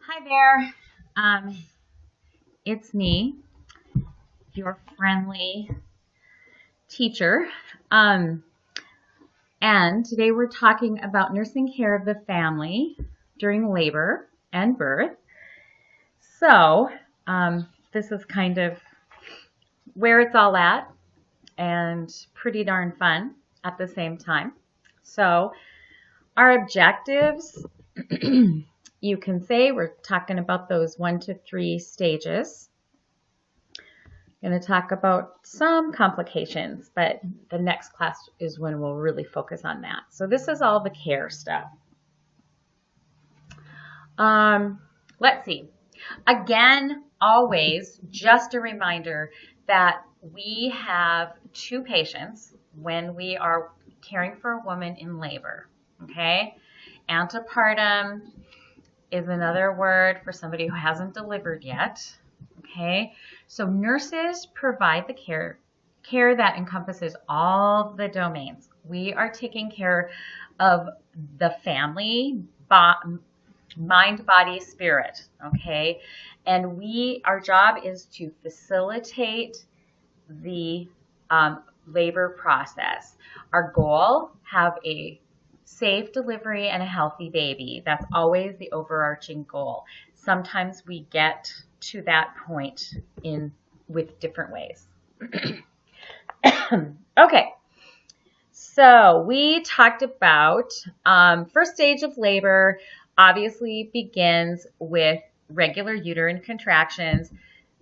Hi there. It's me, your friendly teacher. Um, and today we're talking about nursing care of the family during labor and birth. So, this is kind of where it's all at and pretty darn fun at the same time. So, our objectives, you can say we're talking about those 1 to 3 stages. Going to talk about some complications, but the next class is when we'll really focus on that. So this is all the care stuff. Let's see. Again, always just a reminder that we have 2 patients when we are caring for a woman in labor. Okay? Antepartum is another word for somebody who hasn't delivered yet. Okay, so nurses provide the care that encompasses all the domains. We are taking care of the family, mind, body, spirit. Okay, and our job is to facilitate the labor process. Our goal: have a safe delivery and a healthy baby. That's always the overarching goal. Sometimes we get to that point with different ways. Okay, so we talked about first stage of labor obviously begins with regular uterine contractions.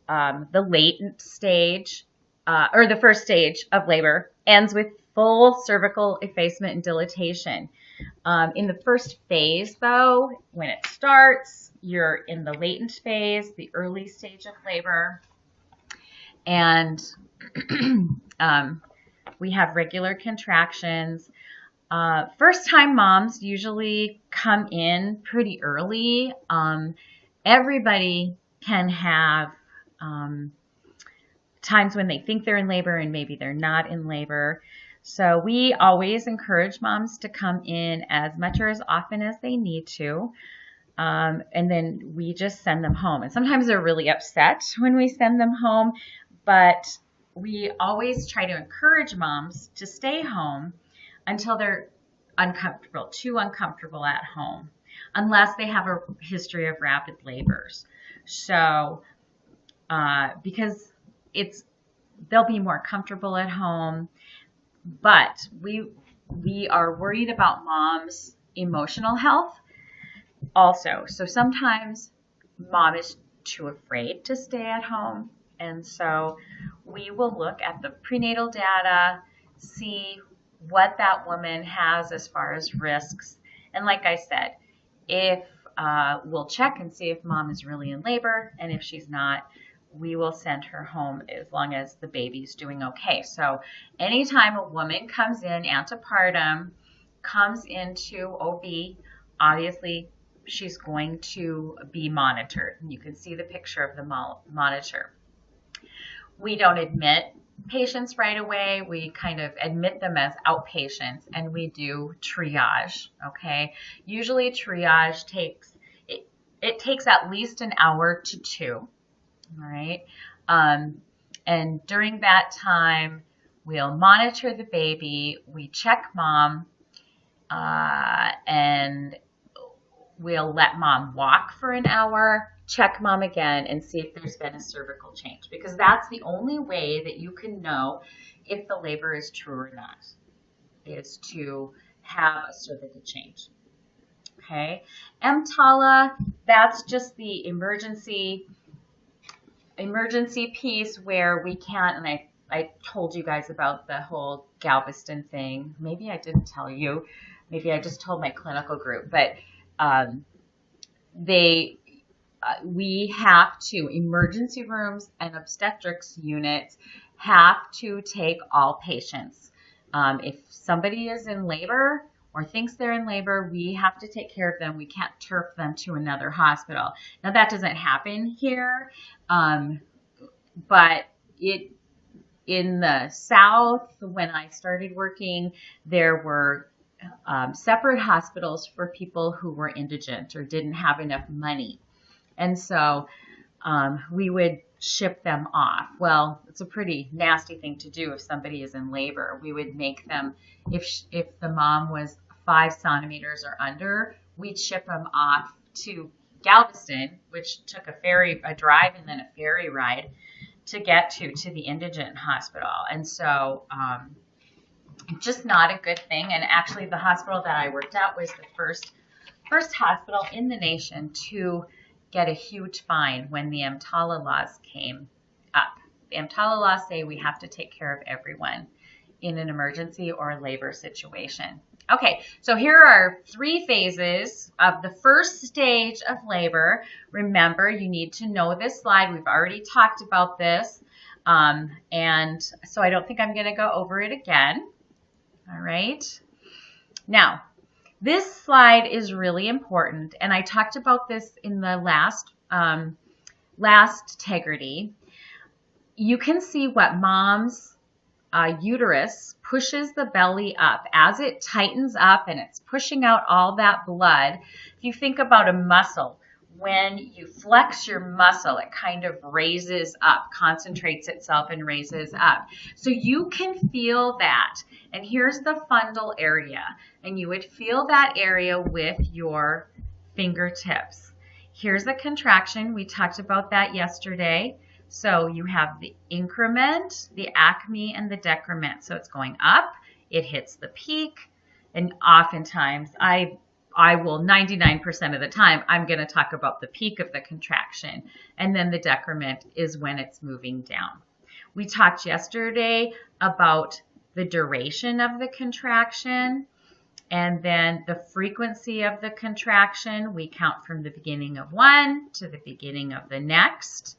The latent stage, or the first stage of labor, ends with full cervical effacement and dilatation. In the first phase, though, when it starts, you're in the latent phase, the early stage of labor, and we have regular contractions. First-time moms usually come in pretty early. Everybody can have times when they think they're in labor and maybe they're not in labor. So we always encourage moms to come in as much or as often as they need to. And then we just send them home. And sometimes they're really upset when we send them home, but we always try to encourage moms to stay home until they're too uncomfortable at home, unless they have a history of rapid labors. So, because they'll be more comfortable at home, but we are worried about mom's emotional health also. So sometimes mom is too afraid to stay at home, and so we will look at the prenatal data, see what that woman has as far as risks, and like I said, if we'll check and see if mom is really in labor, and if she's not, we will send her home as long as the baby's doing okay. So anytime a woman comes in antepartum, comes into OB, obviously she's going to be monitored. You can see the picture of the monitor. We don't admit patients right away. We kind of admit them as outpatients, and we do triage. Okay, usually triage takes at least an hour to 2. All right. And during that time, we'll monitor the baby, we check mom, and we'll let mom walk for an hour, check mom again, and see if there's been a cervical change, because that's the only way that you can know if the labor is true or not, is to have a cervical change. Okay. EMTALA, that's just the emergency piece where we can't, and I told you guys about the whole Galveston thing. Maybe I didn't tell you. Maybe I just told my clinical group, but we have to, emergency rooms and obstetrics units have to take all patients. If somebody is in labor or thinks they're in labor, we have to take care of them. We can't turf them to another hospital. Now that doesn't happen here, but in the South, when I started working, there were separate hospitals for people who were indigent or didn't have enough money. And so we would ship them off. Well, it's a pretty nasty thing to do if somebody is in labor. We would make them, if the mom was 5 centimeters or under, we'd ship them off to Galveston, which took a drive and then a ferry ride to get to the indigent hospital. And so just not a good thing. And actually the hospital that I worked at was the first hospital in the nation to get a huge fine when the EMTALA laws came up. The EMTALA laws say we have to take care of everyone in an emergency or labor situation. Okay, so here are 3 phases of the first stage of labor. Remember, you need to know this slide. We've already talked about this, and so I don't think I'm going to go over it again. All right. Now, this slide is really important, and I talked about this in the last Tegrity. You can see what mom's uterus pushes the belly up as it tightens up and it's pushing out all that blood. If you think about a muscle, when you flex your muscle, it kind of raises up, concentrates itself and raises up. So you can feel that. And here's the fundal area. And you would feel that area with your fingertips. Here's a contraction. We talked about that yesterday. So you have the increment, the acme, and the decrement. So it's going up, it hits the peak, and oftentimes, I will 99% of the time, I'm going to talk about the peak of the contraction, and then the decrement is when it's moving down. We talked yesterday about the duration of the contraction, and then the frequency of the contraction. We count from the beginning of one to the beginning of the next.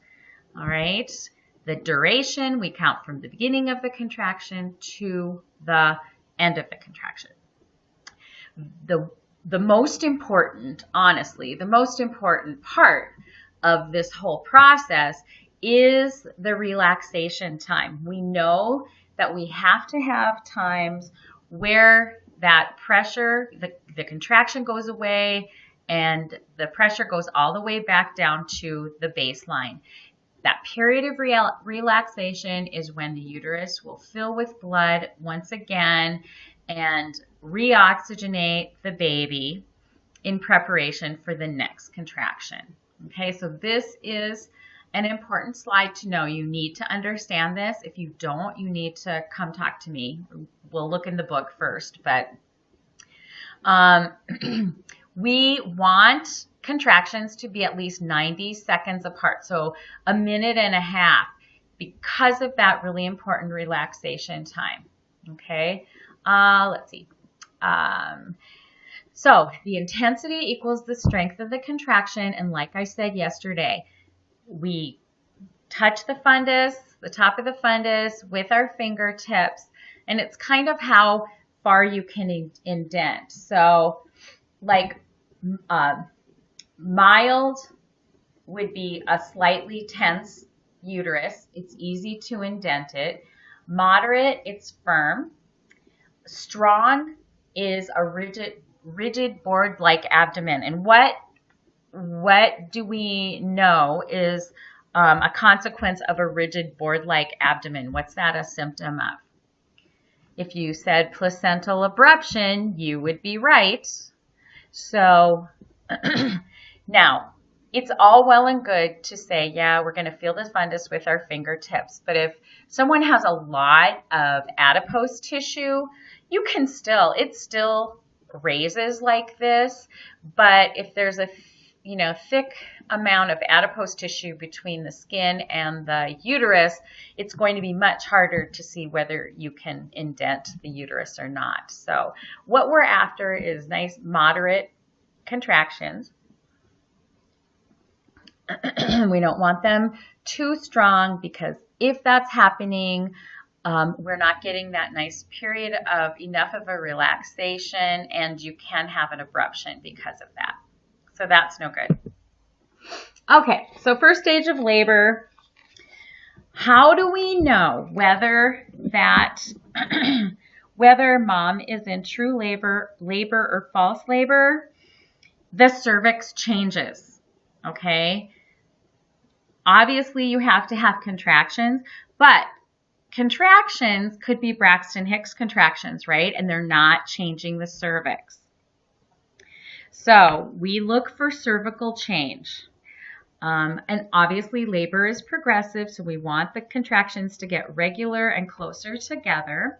All right, the duration, we count from the beginning of the contraction to the end of the contraction. The most important, honestly, the most important part of this whole process is the relaxation time. We know that we have to have times where that pressure, the contraction goes away and the pressure goes all the way back down to the baseline. That period of relaxation is when the uterus will fill with blood once again and reoxygenate the baby in preparation for the next contraction. Okay, so this is an important slide to know. You need to understand this. If you don't, you need to come talk to me. We'll look in the book first, but we want contractions to be at least 90 seconds apart, so a minute and a half, because of that really important relaxation time. Okay, let's see. So the intensity equals the strength of the contraction, and like I said yesterday, we touch the fundus, the top of the fundus, with our fingertips, and it's kind of how far you can indent. So like mild would be a slightly tense uterus. It's easy to indent it. Moderate, it's firm. Strong is a rigid board-like abdomen. And what do we know is a consequence of a rigid board-like abdomen? What's that a symptom of? If you said placental abruption, you would be right. So now, it's all well and good to say, yeah, we're going to feel the fundus with our fingertips. But if someone has a lot of adipose tissue, you can it still raises like this. But if there's a thick amount of adipose tissue between the skin and the uterus, it's going to be much harder to see whether you can indent the uterus or not. So what we're after is nice moderate contractions. We don't want them too strong, because if that's happening, we're not getting that nice period of enough of a relaxation, and you can have an abruption because of that. So that's no good. Okay, so first stage of labor. How do we know whether mom is in true labor or false labor? The cervix changes. okay? Obviously, you have to have contractions, but contractions could be Braxton Hicks contractions, right? And they're not changing the cervix. So we look for cervical change. And obviously labor is progressive, so we want the contractions to get regular and closer together.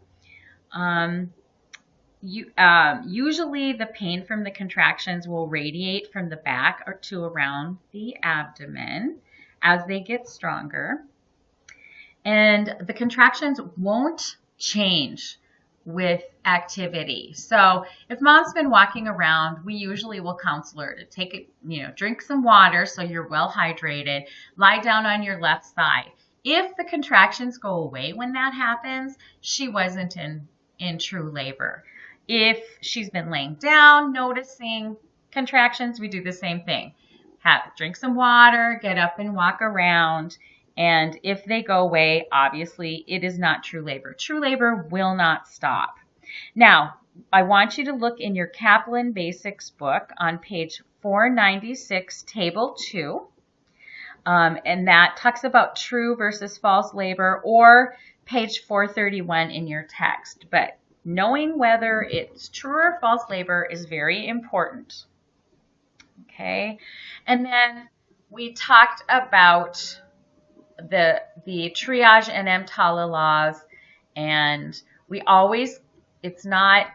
Usually the pain from the contractions will radiate from the back or to around the abdomen as they get stronger. And the contractions won't change with activity. So if mom's been walking around, we usually will counsel her to take it, drink some water so you're well hydrated, lie down on your left side. If the contractions go away when that happens, she wasn't in true labor. If she's been laying down, noticing contractions, we do the same thing. Drink some water, get up and walk around. And if they go away, obviously, it is not true labor. True labor will not stop. Now, I want you to look in your Kaplan Basics book on page 496, table 2. And that talks about true versus false labor, or page 431 in your text. But knowing whether it's true or false labor is very important. Okay? And then we talked about the triage and EMTALA laws, and it's not,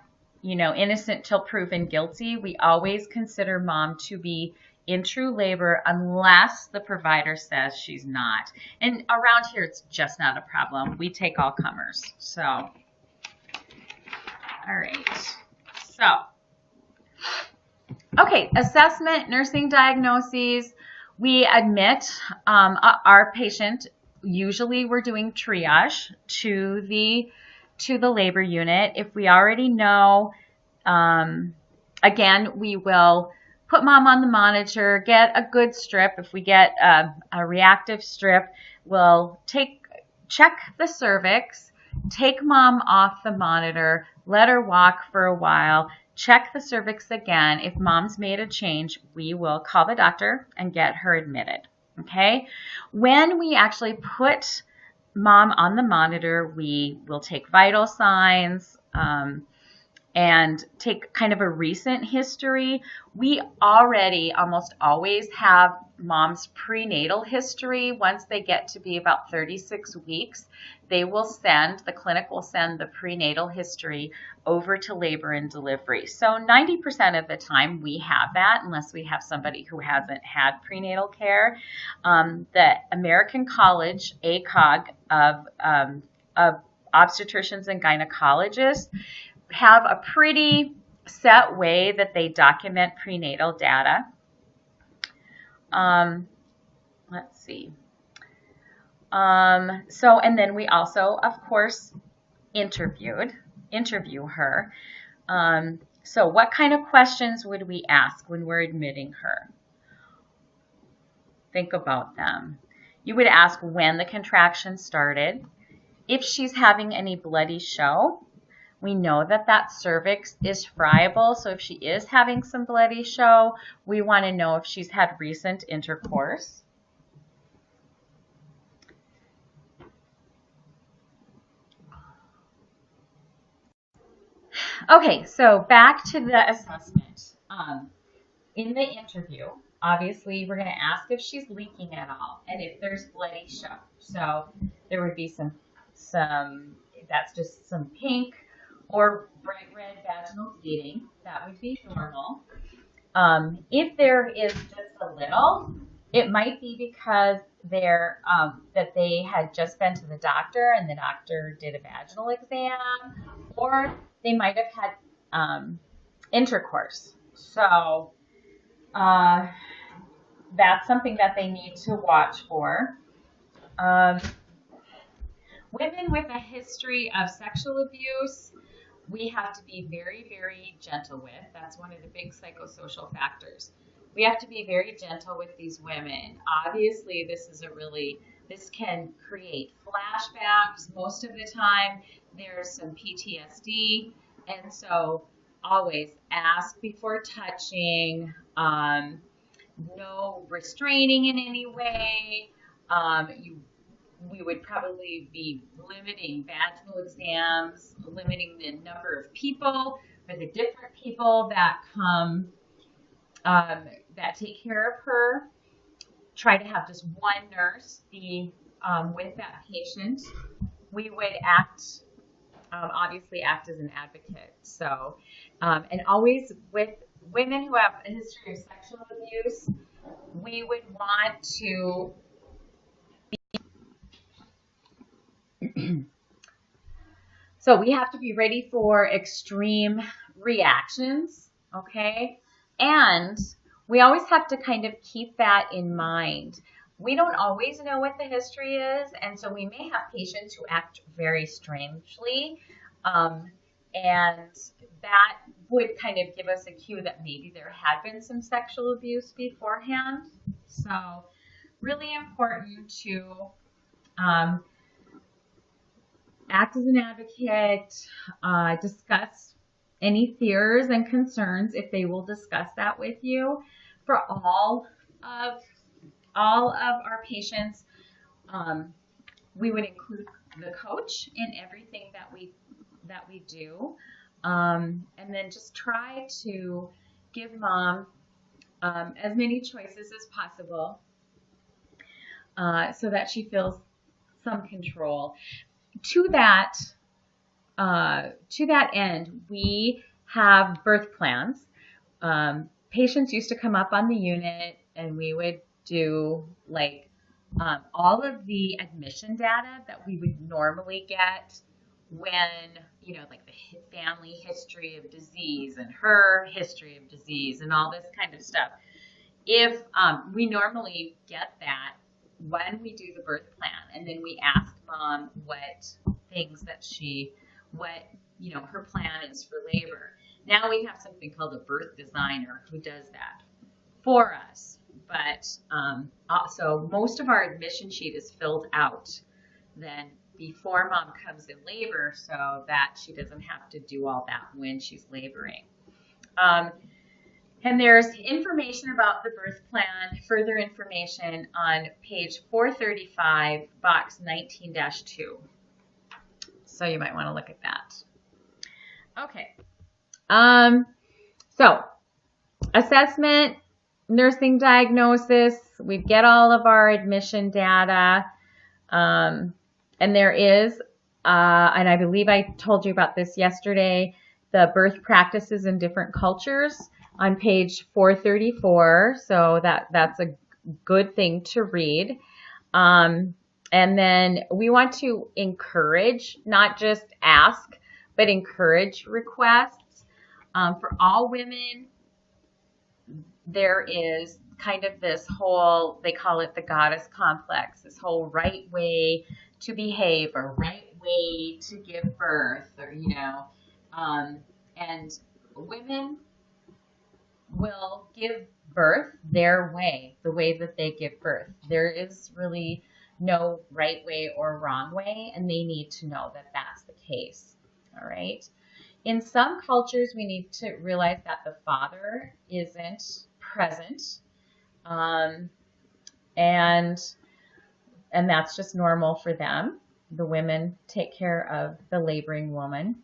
innocent till proven guilty. We always consider mom to be in true labor unless the provider says she's not. And around here, it's just not a problem. We take all comers. So, all right. So, okay, assessment, nursing diagnoses. We admit our patient. Usually we're doing triage to the labor unit. If we already know, again, we will put mom on the monitor, get a good strip. If we get a reactive strip, we'll check the cervix, take mom off the monitor, let her walk for a while, check the cervix again. If mom's made a change, we will call the doctor and get her admitted, okay? When we actually put mom on the monitor, we will take vital signs and take kind of a recent history. We already almost always have mom's prenatal history. Once they get to be about 36 weeks, the clinic will send the prenatal history over to labor and delivery. So 90% of the time we have that, unless we have somebody who hasn't had prenatal care. The American College, ACOG of obstetricians and gynecologists have a pretty set way that they document prenatal data. Let's see. And then we also, of course, interview her. So what kind of questions would we ask when we're admitting her? Think about them. You would ask when the contraction started, if she's having any bloody show. We know that cervix is friable, so if she is having some bloody show, we want to know if she's had recent intercourse. Okay, so back to the assessment. In the interview, obviously, we're going to ask if she's leaking at all and if there's bloody show. So there would be that's just some pink or bright red vaginal bleeding. That would be normal. If there is just a little, it might be because that they had just been to the doctor and the doctor did a vaginal exam, or they might have had intercourse. So that's something that they need to watch for. Women with a history of sexual abuse, we have to be very, very gentle with. That's one of the big psychosocial factors. We have to be very gentle with these women. Obviously, this can create flashbacks. Most of the time, there's some PTSD. And so always ask before touching. no restraining in any way. We would probably be limiting vaginal exams, limiting the number of people or the different people that come that take care of her. Try to have just one nurse be with that patient. We would obviously act as an advocate. So, and always with women who have a history of sexual abuse, we would want to so we have to be ready for extreme reactions, okay? And we always have to kind of keep that in mind. We don't always know what the history is, and so we may have patients who act very strangely, and that would kind of give us a cue that maybe there had been some sexual abuse beforehand. So really important to act as an advocate, discuss any fears and concerns if they will discuss that with you. For all of our patients, we would include the coach in everything that we do, and then just try to give mom as many choices as possible so that she feels some control. To that end, we have birth plans. Patients used to come up on the unit, and we would do like all of the admission data that we would normally get when, like the family history of disease and her history of disease and all this kind of stuff. If we normally get that when we do the birth plan, and then we ask mom what things that her plan is for labor. Now we have something called a birth designer who does that for us. But so most of our admission sheet is filled out then before mom comes in labor, so that she doesn't have to do all that when she's laboring. And there's information about the birth plan, further information on page 435, box 19-2. So you might want to look at that. Okay. So assessment, nursing diagnosis, we get all of our admission data. And there is, and I believe I told you about this yesterday, the birth practices in different cultures on page 434. So that's a good thing to read. And then we want to encourage, not just ask, but encourage requests. For all women, there is kind of this whole, they call it the goddess complex, this whole right way to behave or right way to give birth, or, and women will give birth their way, the way that they give birth. There is really no right way or wrong way, and they need to know that that's the case. All right. In some cultures, we need to realize that the father isn't present, and that's just normal for them. The women take care of the laboring woman.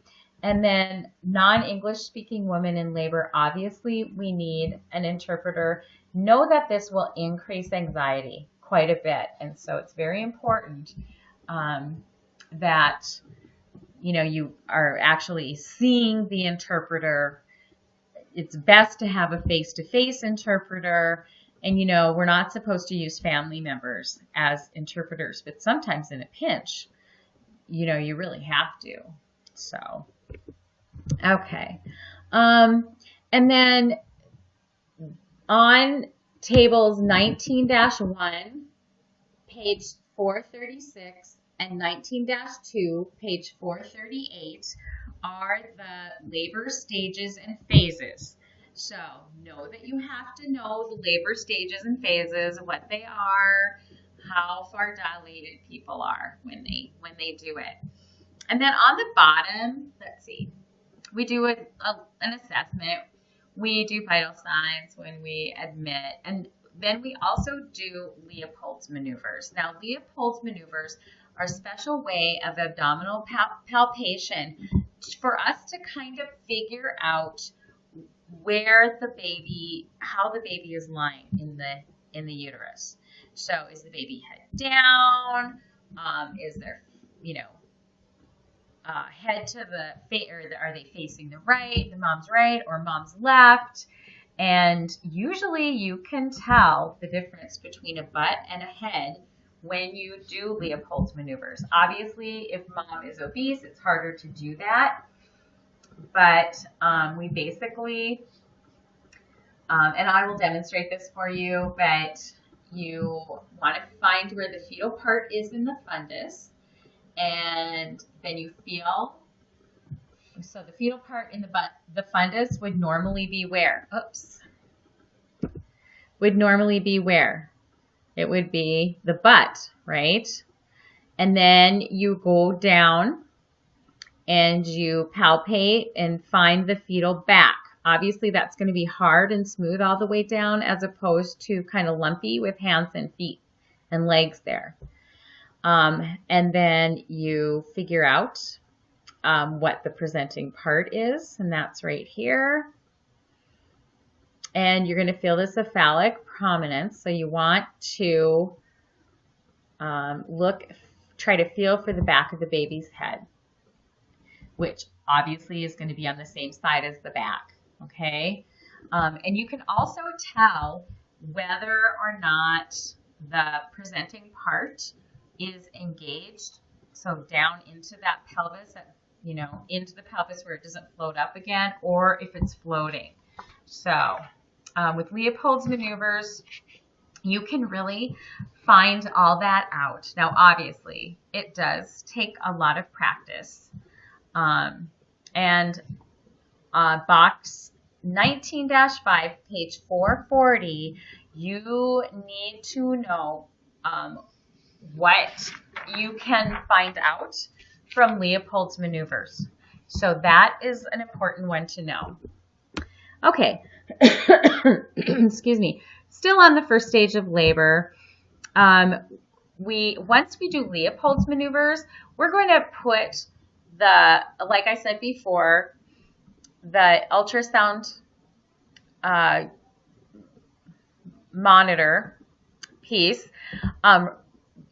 And then non-English speaking women in labor, obviously we need an interpreter. Know that this will increase anxiety quite a bit. And so it's very important that you are actually seeing the interpreter. It's best to have a face-to-face interpreter. And we're not supposed to use family members as interpreters, but sometimes in a pinch, you really have to. So, okay. And then on tables 19-1, page 436, and 19-2, page 438, are the labor stages and phases. So know that you have to know the labor stages and phases, what they are, how far dilated people are when they do it. And then on the bottom, let's see, we do an assessment. We do vital signs when we admit. And then we also do Leopold's maneuvers. Now, Leopold's maneuvers are a special way of abdominal palpation for us to kind of figure out where the baby, how the baby is lying in the uterus. So, is the baby head down? Is there, head to or are they facing the right, the mom's right or mom's left? And usually you can tell the difference between a butt and a head when you do Leopold's maneuvers. Obviously, if mom is obese, it's harder to do that. But we basically, and I will demonstrate this for you, but you want to find where the fetal part is in the fundus. And then you feel, so the fetal part in the fundus would normally be where? Would normally be where? It would be the butt, right? And then you go down and you palpate and find the fetal back. Obviously, that's going to be hard and smooth all the way down as opposed to kind of lumpy with hands and feet and legs there. And then you figure out what the presenting part is, and that's right here. And you're going to feel this cephalic prominence. So you want to try to feel for the back of the baby's head, which obviously is going to be on the same side as the back, okay? And you can also tell whether or not the presenting part is engaged, so down into that pelvis, into the pelvis where it doesn't float up again, or if it's floating. So with Leopold's maneuvers, you can really find all that out. Now, obviously, it does take a lot of practice. And box 19-5, page 440, you need to know what you can find out from Leopold's maneuvers. So that is an important one to know. Okay, excuse me. Still on the first stage of labor. Once we do Leopold's maneuvers, we're going to put like I said before, the ultrasound monitor piece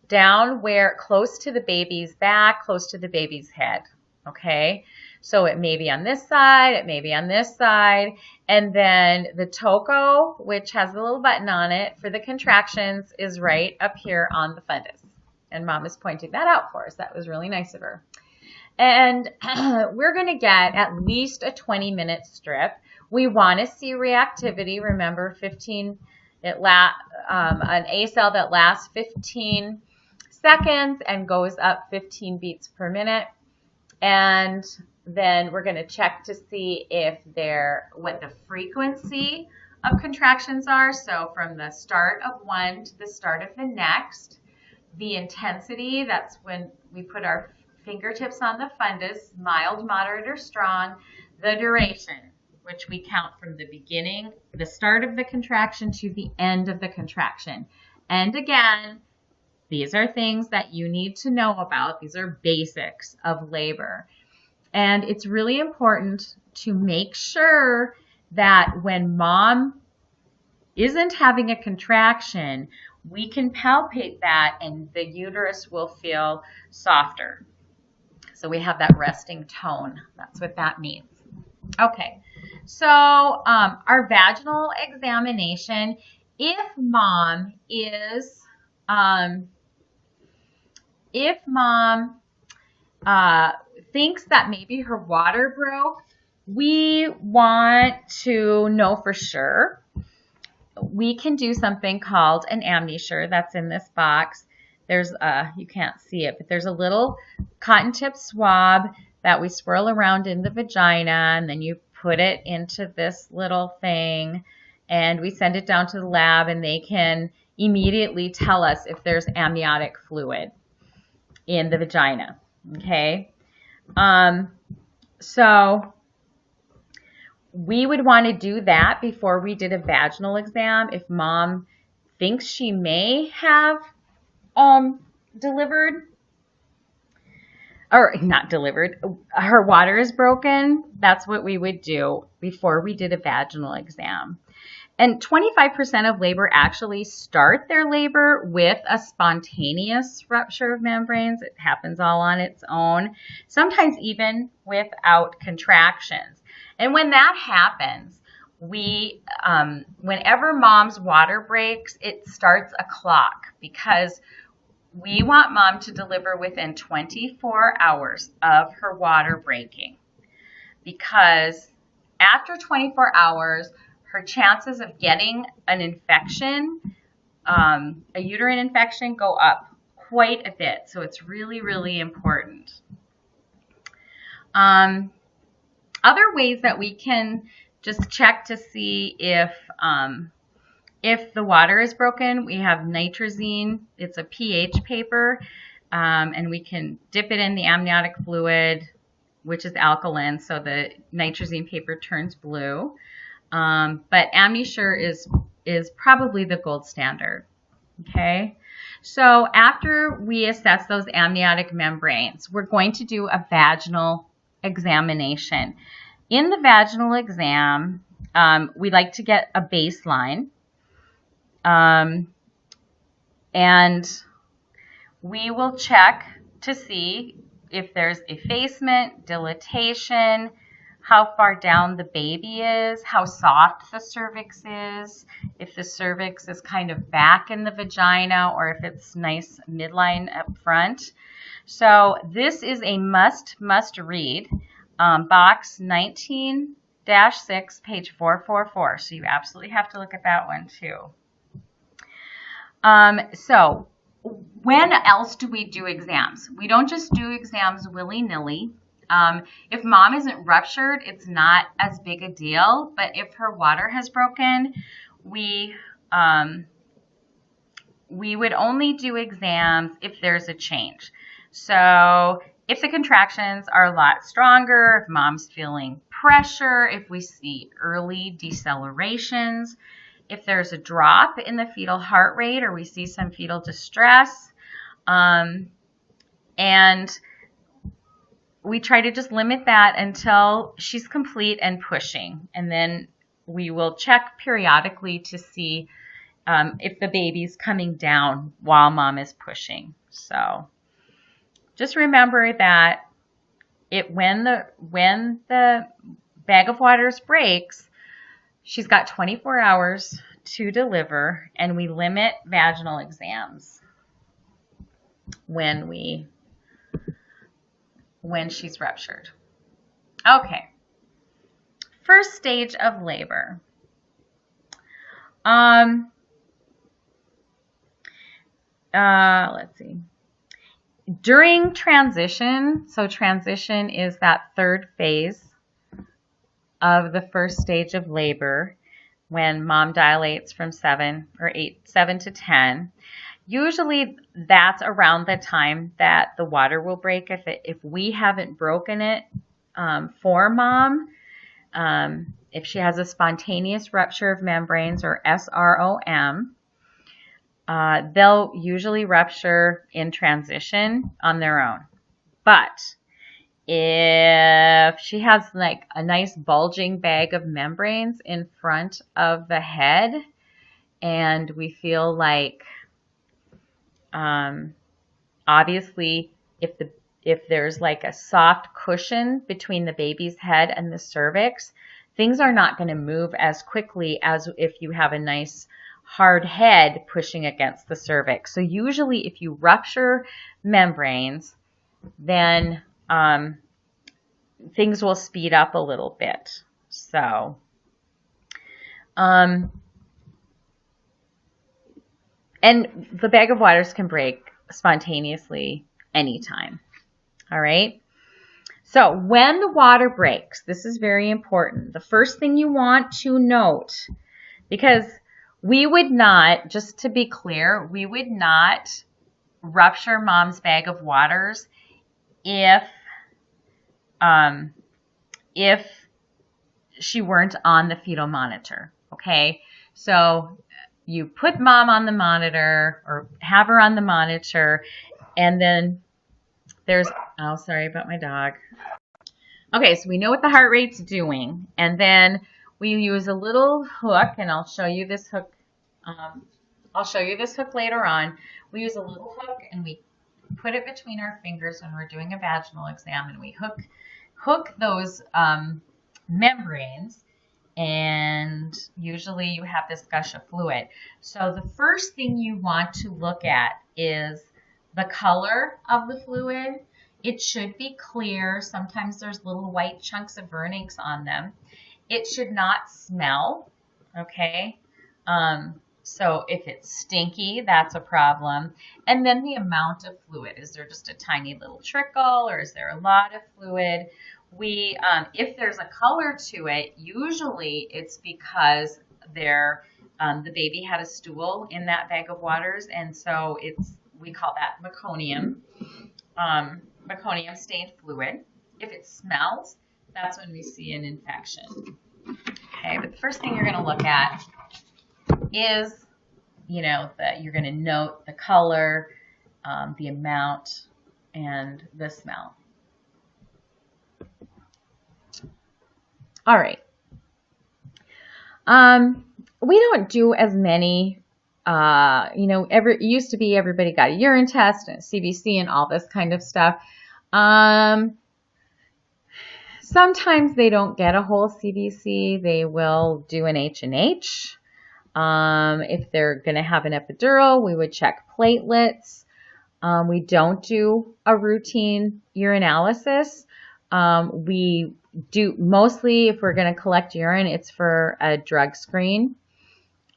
down where close to the baby's back, close to the baby's head, okay? So it may be on this side, it may be on this side, and then the toco, which has a little button on it for the contractions, is right up here on the fundus. And mom is pointing that out for us. That was really nice of her. And we're going to get at least a 20-minute strip. We want to see reactivity. Remember, an A cell that lasts 15 seconds and goes up 15 beats per minute. And then we're going to check to see what the frequency of contractions are. So from the start of one to the start of the next. The intensity, that's when we put our fingertips on the fundus, mild, moderate, or strong. The duration, which we count from the beginning, the start of the contraction to the end of the contraction. And again, these are things that you need to know about. These are basics of labor. And it's really important to make sure that when mom isn't having a contraction, we can palpate that and the uterus will feel softer. So we have that resting tone. That's what that means. Okay, so our vaginal examination, if mom thinks that maybe her water broke, we want to know for sure. We can do something called an amnisure that's in this box. There's you can't see it, but there's a little cotton tip swab that we swirl around in the vagina, and then you put it into this little thing, and we send it down to the lab, and they can immediately tell us if there's amniotic fluid in the vagina, okay? So we would want to do that before we did a vaginal exam if mom thinks she may have delivered, or not delivered, her water is broken, that's what we would do before we did a vaginal exam. And 25% of labor actually start their labor with a spontaneous rupture of membranes. It happens all on its own, sometimes even without contractions. And when that happens, whenever mom's water breaks, it starts a clock, because we want mom to deliver within 24 hours of her water breaking, because after 24 hours, her chances of getting an infection, a uterine infection, go up quite a bit. So it's really, really important. Other ways that we can just check to see if the water is broken, we have nitrazine. It's a pH paper, and we can dip it in the amniotic fluid, which is alkaline, so the nitrazine paper turns blue. But AmniSure is probably the gold standard. Okay, so after we assess those amniotic membranes, we're going to do a vaginal examination. In the vaginal exam, we like to get a baseline. And we will check to see if there's effacement, dilatation, how far down the baby is, how soft the cervix is, if the cervix is kind of back in the vagina or if it's nice midline up front. So this is a must read, box 19-6, page 444. So you absolutely have to look at that one too. So when else do we do exams? We don't just do exams willy-nilly. If mom isn't ruptured, it's not as big a deal, but if her water has broken, we would only do exams if there's a change. So if the contractions are a lot stronger, if mom's feeling pressure, if we see early decelerations, if there's a drop in the fetal heart rate or we see some fetal distress, and we try to just limit that until she's complete and pushing. And then we will check periodically to see if the baby's coming down while mom is pushing. So just remember that when the bag of waters breaks, she's got 24 hours to deliver, and we limit vaginal exams when she's ruptured. Okay. First stage of labor. Let's see. During transition, so transition is that third phase of the first stage of labor when mom dilates from 7 to 10. Usually that's around the time that the water will break. If we haven't broken it for mom, if she has a spontaneous rupture of membranes or SROM, they'll usually rupture in transition on their own. But if she has like a nice bulging bag of membranes in front of the head, and we feel like obviously if there's like a soft cushion between the baby's head and the cervix, things are not going to move as quickly as if you have a nice hard head pushing against the cervix. So usually if you rupture membranes, then things will speed up a little bit. So and the bag of waters can break spontaneously anytime. All right. So when the water breaks, this is very important. The first thing you want to note, because we would not, just to be clear, we would not rupture mom's bag of waters if she weren't on the fetal monitor. Okay. So you put mom on the monitor or have her on the monitor, and then there's, oh, sorry about my dog. Okay, so we know what the heart rate's doing, and then we use a little hook, and I'll show you this hook. I'll show you this hook later on. We use a little hook, and we put it between our fingers when we're doing a vaginal exam, and we hook those membranes, and usually you have this gush of fluid. So the first thing you want to look at is the color of the fluid. It should be clear. Sometimes there's little white chunks of vernix on them. It should not smell, okay? So if it's stinky, that's a problem. And then the amount of fluid. Is there just a tiny little trickle, or is there a lot of fluid? If there's a color to it, usually it's because the baby had a stool in that bag of waters, and so we call that meconium. Meconium stained fluid. If it smells, that's when we see an infection. Okay, but the first thing you're going to look at is, that you're going to note the color, the amount, and the smell. All right. We don't do as many, it used to be everybody got a urine test and a CBC and all this kind of stuff. Sometimes they don't get a whole CBC. They will do an H&H. If they're going to have an epidural, we would check platelets. We don't do a routine urinalysis. We do mostly, if we're going to collect urine, it's for a drug screen,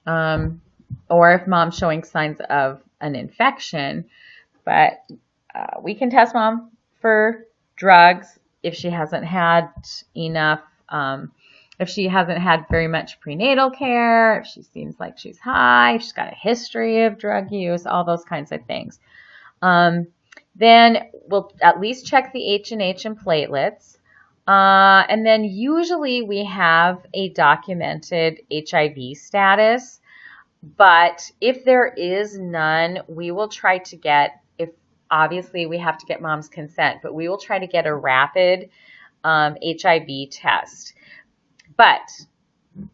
or if mom's showing signs of an infection. But we can test mom for drugs if she hasn't had enough, if she hasn't had very much prenatal care, if she seems like she's high, if she's got a history of drug use, all those kinds of things. Then we'll at least check the H&H and platelets. And then usually we have a documented HIV status. But if there is none, we will try to get, obviously we have to get mom's consent, but we will try to get a rapid HIV test.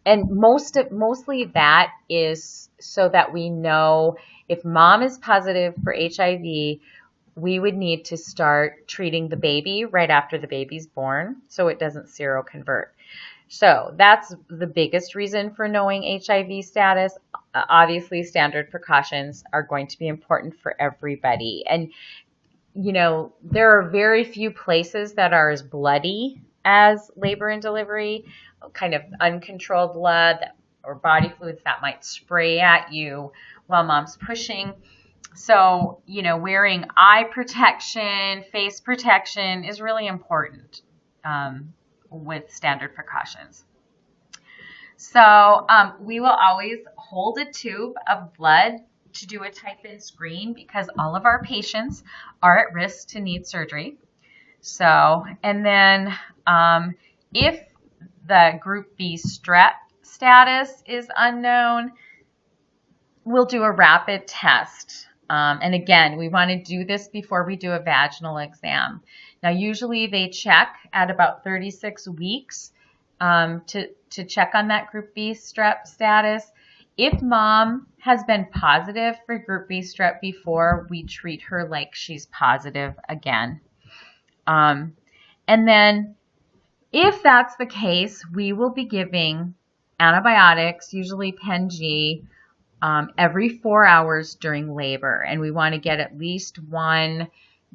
And mostly that is so that we know if mom is positive for HIV, we would need to start treating the baby right after the baby's born so it doesn't seroconvert. So that's the biggest reason for knowing HIV status. Obviously, standard precautions are going to be important for everybody. And, there are very few places that are as bloody as labor and delivery, kind of uncontrolled blood or body fluids that might spray at you while mom's pushing. So, wearing eye protection, face protection is really important with standard precautions. So we will always hold a tube of blood to do a type-in screen because all of our patients are at risk to need surgery. So, and then if the group B strep status is unknown, we'll do a rapid test. And again, we want to do this before we do a vaginal exam. Now, usually they check at about 36 weeks to check on that group B strep status. If mom has been positive for group B strep before, we treat her like she's positive again. And then if that's the case, we will be giving antibiotics, usually Pen-G, every 4 hours during labor. And we want to get at least one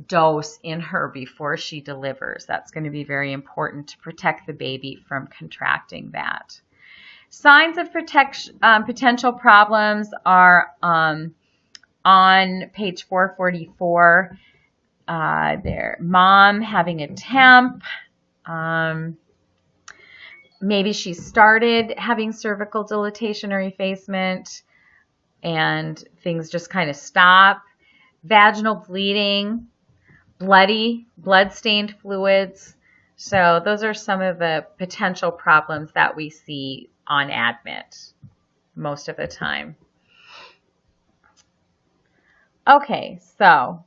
dose in her before she delivers. That's going to be very important to protect the baby from contracting that. Signs of potential problems are on page 444. There, mom having a temp. Maybe she started having cervical dilatation or effacement and things just kind of stop. Vaginal bleeding, blood-stained fluids. So those are some of the potential problems that we see on admit most of the time. Okay, so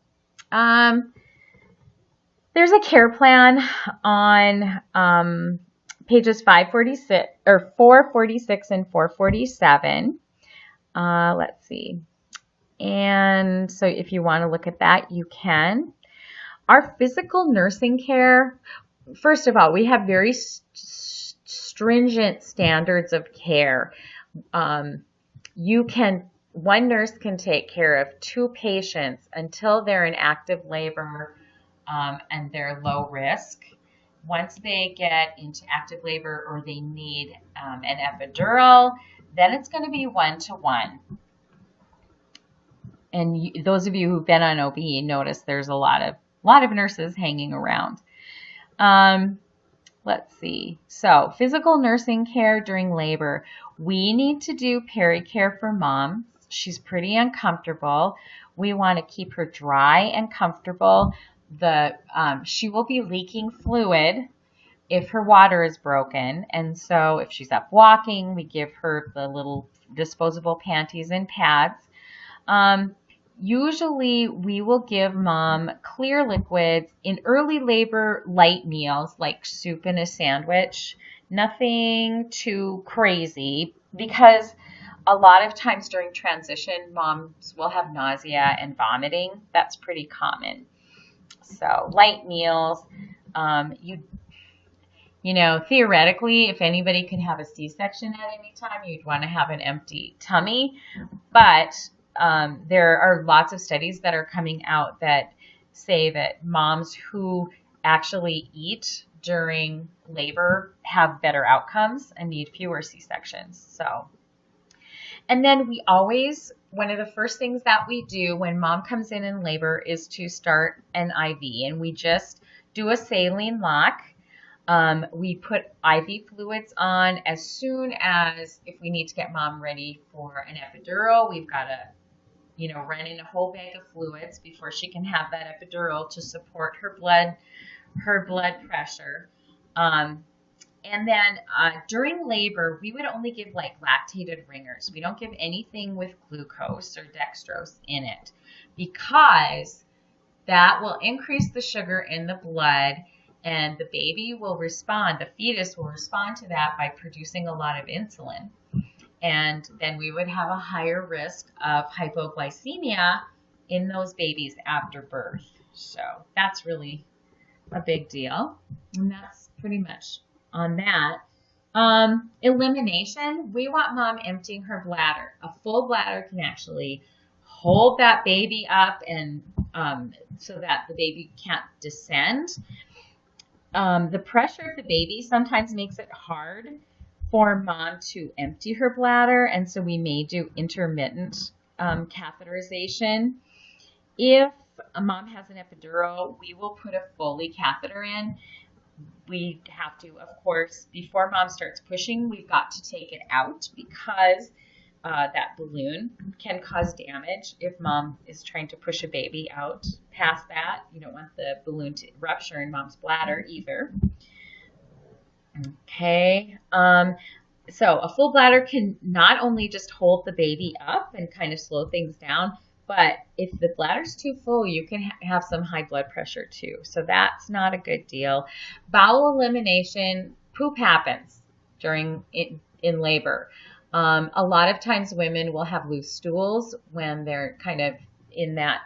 there's a care plan on pages 546 or 446 and 447. Let's see. And so if you want to look at that, you can. Our physical nursing care, first of all, we have very stringent standards of care. One nurse can take care of 2 patients until they're in active labor and they're low risk. Once they get into active labor or they need an epidural, then it's going to be 1-to-1. And those of you who've been on OB notice there's a lot of nurses hanging around. Let's see. So physical nursing care during labor. We need to do pericare for mom. She's pretty uncomfortable. We want to keep her dry and comfortable. She will be leaking fluid if her water is broken. And so if she's up walking, we give her the little disposable panties and pads. Usually we will give mom clear liquids in early labor, light meals like soup and a sandwich, nothing too crazy, because a lot of times during transition, moms will have nausea and vomiting. That's pretty common. So light meals, theoretically, if anybody can have a C-section at any time, you'd want to have an empty tummy, but there are lots of studies that are coming out that say that moms who actually eat during labor have better outcomes and need fewer C-sections. And then one of the first things that we do when mom comes in labor is to start an IV, and we just do a saline lock. We put IV fluids on as soon as, if we need to get mom ready for an epidural, we've got to run in a whole bag of fluids before she can have that epidural to support her blood pressure. And then during labor, we would only give like lactated ringers. We don't give anything with glucose or dextrose in it, because that will increase the sugar in the blood, and the baby will respond, the fetus will respond to that by producing a lot of insulin. And then we would have a higher risk of hypoglycemia in those babies after birth. So that's really a big deal. And that's pretty much on that. Elimination, we want mom emptying her bladder. A full bladder can actually hold that baby up, and so that the baby can't descend. The pressure of the baby sometimes makes it hard for mom to empty her bladder, and so we may do intermittent catheterization. If a mom has an epidural, we will put a Foley catheter in. We have to, of course, before mom starts pushing, we've got to take it out, because that balloon can cause damage if mom is trying to push a baby out past that. You don't want the balloon to rupture in mom's bladder either. Okay, so a full bladder can not only just hold the baby up and kind of slow things down, but if the bladder's too full, you can have some high blood pressure too. So that's not a good deal. Bowel elimination, poop happens during in labor. A lot of times women will have loose stools when they're kind of in that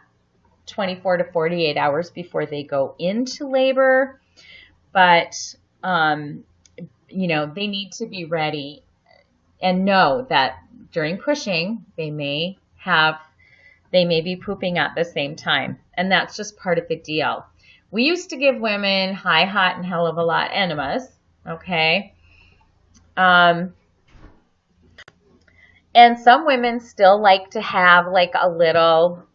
24 to 48 hours before they go into labor, but they need to be ready and know that during pushing, they may be pooping at the same time. And that's just part of the deal. We used to give women high, hot, and hell of a lot enemas, okay? And some women still like to have like a little,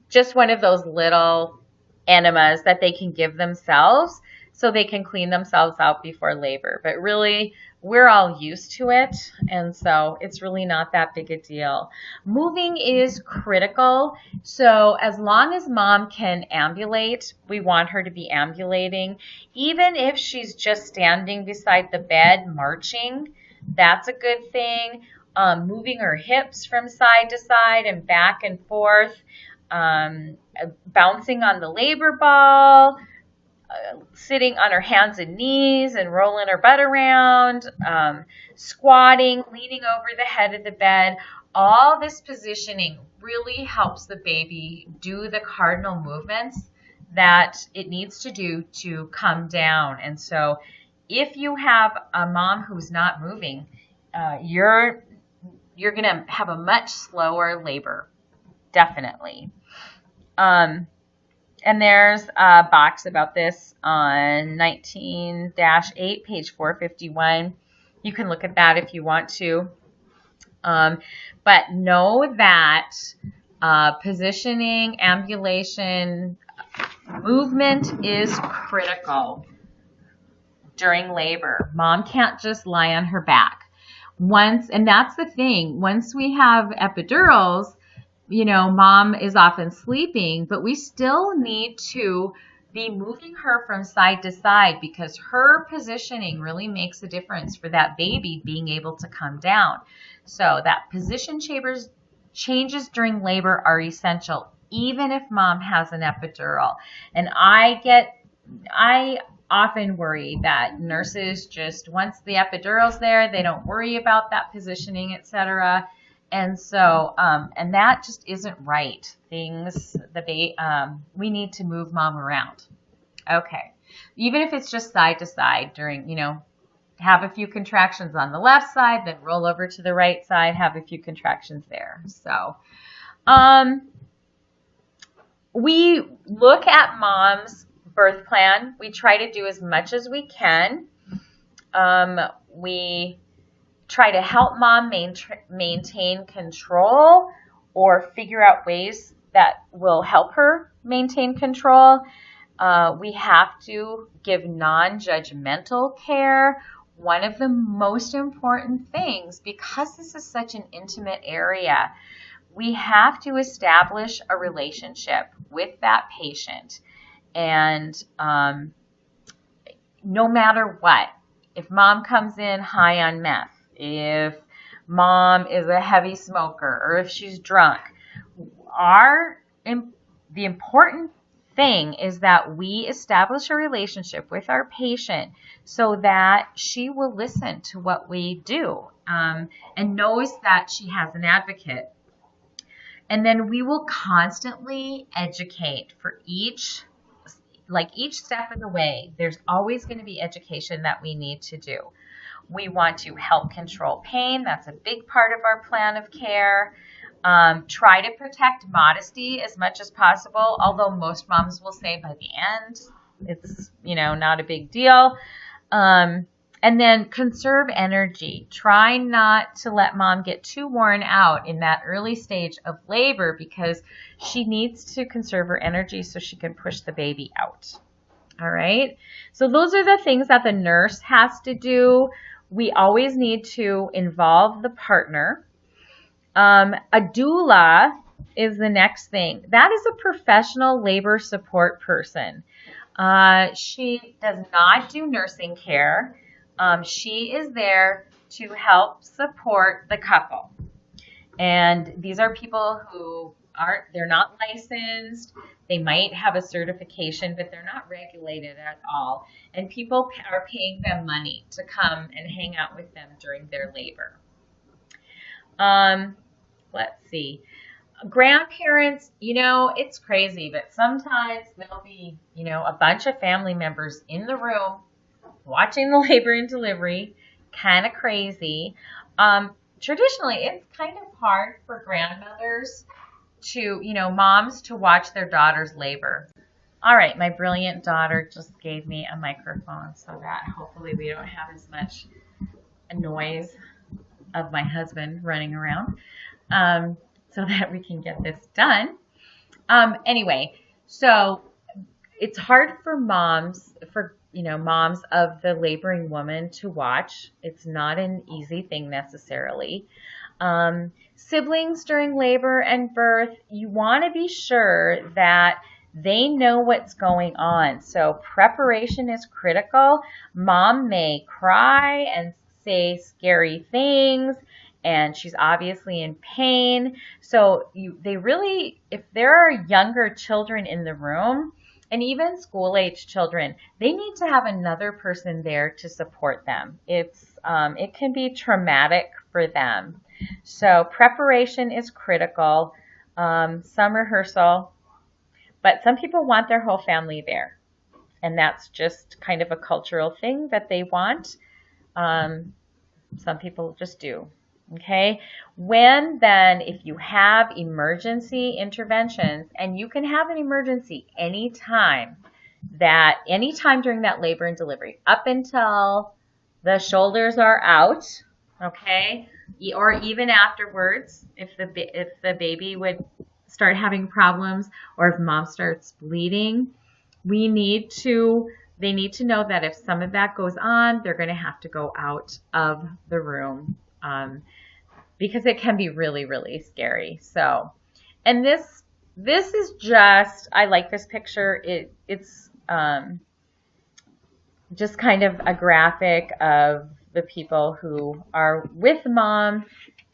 just one of those little enemas that they can give themselves so they can clean themselves out before labor. But really, we're all used to it, and so it's really not that big a deal. Moving is critical, so as long as mom can ambulate, we want her to be ambulating. Even if she's just standing beside the bed marching, that's a good thing. moving her hips from side to side and back and forth, bouncing on the labor ball, sitting on her hands and knees and rolling her butt around, squatting, leaning over the head of the bed. All this positioning really helps the baby do the cardinal movements that it needs to do to come down. And so if you have a mom who's not moving, you're going to have a much slower labor, definitely. And there's a box about this on 19-8, page 451. You can look at that if you want to. But know that positioning, ambulation, movement is critical during labor. Mom can't just lie on her back. And that's the thing, once we have epidurals, mom is often sleeping, but we still need to be moving her from side to side because her positioning really makes a difference for that baby being able to come down. So that position changes during labor are essential, even if mom has an epidural. And I often worry that nurses just, once the epidural's there, they don't worry about that positioning, etc. And so, and that just isn't right. We need to move mom around. Okay. Even if it's just side to side during, have a few contractions on the left side, then roll over to the right side, have a few contractions there. So, we look at mom's birth plan. We try to do as much as we can. We try to help mom maintain control or figure out ways that will help her maintain control. We have to give non-judgmental care. One of the most important things, because this is such an intimate area, we have to establish a relationship with that patient. And no matter what, if mom comes in high on meth, if mom is a heavy smoker, or if she's drunk, the important thing is that we establish a relationship with our patient so that she will listen to what we do and knows that she has an advocate. And then we will constantly educate for each step of the way. There's always going to be education that we need to do. We want to help control pain. That's a big part of our plan of care. Try to protect modesty as much as possible, although most moms will say by the end, it's, not a big deal. And then conserve energy. Try not to let mom get too worn out in that early stage of labor because she needs to conserve her energy so she can push the baby out. All right. So those are the things that the nurse has to do. We always need to involve the partner. A doula is the next thing. That is a professional labor support person. She does not do nursing care. She is there to help support the couple. And these are people who they're not licensed. They might have a certification, but they're not regulated at all. And people are paying them money to come and hang out with them during their labor. Let's see. Grandparents, it's crazy, but sometimes there'll be, a bunch of family members in the room watching the labor and delivery, kind of crazy. Traditionally, it's kind of hard for grandmothers to, moms to watch their daughter's labor. All right, my brilliant daughter just gave me a microphone so that hopefully we don't have as much noise of my husband running around, so that we can get this done. Anyway, so it's hard for moms of the laboring woman to watch. It's not an easy thing necessarily. Siblings during labor and birth, you want to be sure that they know what's going on. So preparation is critical. Mom may cry and say scary things, and she's obviously in pain. So they really, if there are younger children in the room, and even school-age children, they need to have another person there to support them. It can be traumatic for them. So preparation is critical. Some rehearsal, but some people want their whole family there, and that's just kind of a cultural thing that they want. Some people just do. Okay. If you have emergency interventions, and you can have an emergency anytime during that labor and delivery, up until the shoulders are out, okay, or even afterwards, if the baby would start having problems, or if mom starts bleeding, they need to know that if some of that goes on, they're going to have to go out of the room, because it can be really, really scary. So, and this is just, I like this picture. It's just kind of a graphic of the people who are with mom,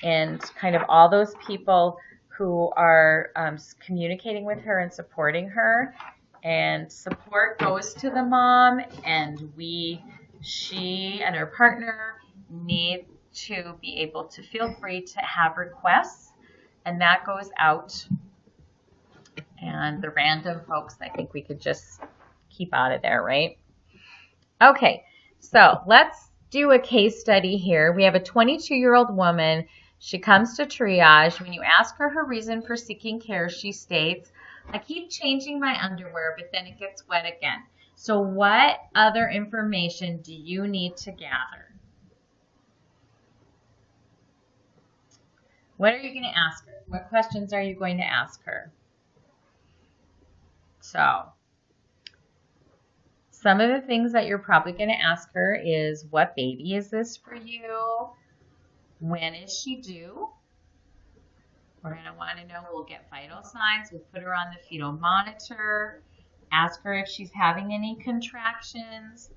and kind of all those people who are communicating with her and supporting her. And support goes to the mom, and she and her partner need to be able to feel free to have requests, and that goes out. And the random folks, I think we could just keep out of there, right? Okay, so let's do a case study here. We have a 22-year-old woman. She comes to triage. When you ask her reason for seeking care, she states, "I keep changing my underwear, but then it gets wet again." So what other information do you need to gather? What are you going to ask her? What questions are you going to ask her? So some of the things that you're probably going to ask her is, what baby is this for you? When is she due? We're going to want to know, we'll get vital signs. We'll put her on the fetal monitor. Ask her if she's having any contractions.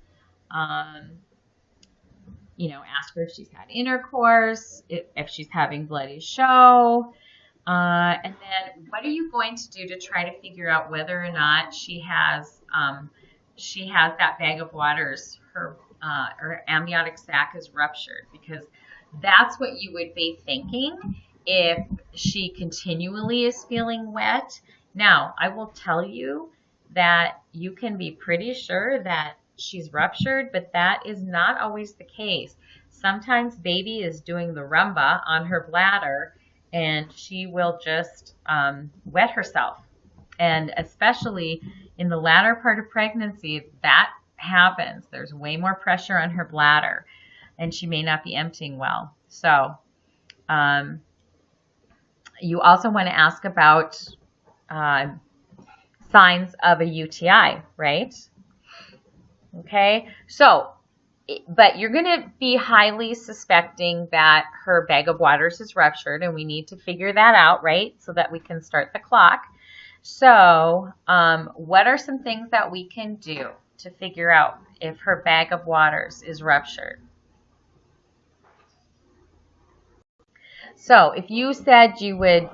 Ask her if she's had intercourse, if she's having bloody show. And then what are you going to do to try to figure out whether or not she has that bag of waters, her amniotic sac is ruptured? Because that's what you would be thinking if she continually is feeling wet. Now, I will tell you that you can be pretty sure that she's ruptured, but that is not always the case. Sometimes baby is doing the rumba on her bladder, and she will just wet herself. And especially in the latter part of pregnancy, that happens. There's way more pressure on her bladder, and she may not be emptying well. So you also want to ask about signs of a UTI, right? Okay, so, but you're going to be highly suspecting that her bag of waters is ruptured, and we need to figure that out, right, so that we can start the clock. So what are some things that we can do to figure out if her bag of waters is ruptured? So if you said you would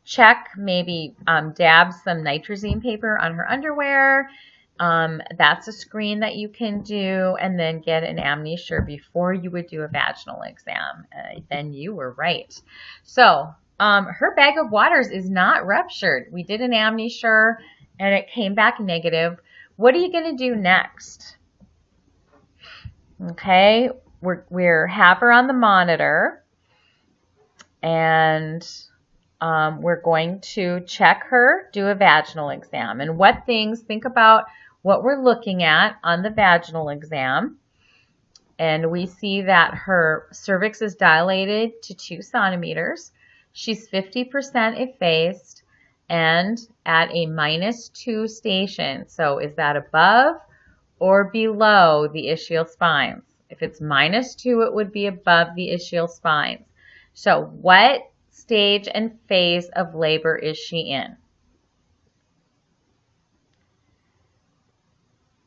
check, maybe dab some nitrazine paper on her underwear, that's a screen that you can do, and then get an amnisure before you would do a vaginal exam. Then you were right. So her bag of waters is not ruptured. We did an amnisure and it came back negative. What are you going to do next? Okay, we're have her on the monitor, and we're going to check her, do a vaginal exam. And what things, think about what we're looking at on the vaginal exam. And we see that her cervix is dilated to 2 centimeters. She's 50% effaced and at a -2 station. So is that above or below the ischial spines? If it's -2, it would be above the ischial spines. So what stage and phase of labor is she in?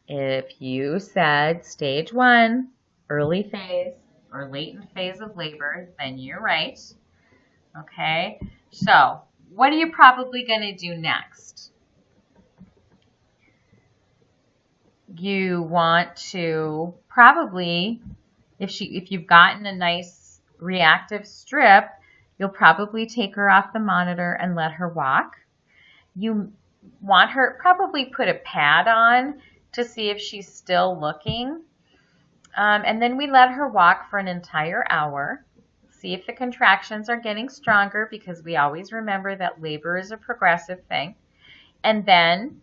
If you said stage 1, early phase, or latent phase of labor, then you're right. Okay, so what are you probably going to do next? You want to probably, if you've gotten a nice reactive strip, you'll probably take her off the monitor and let her walk. You want her, probably put a pad on to see if she's still looking. And then we let her walk for an entire hour. See if the contractions are getting stronger, because we always remember that labor is a progressive thing. And then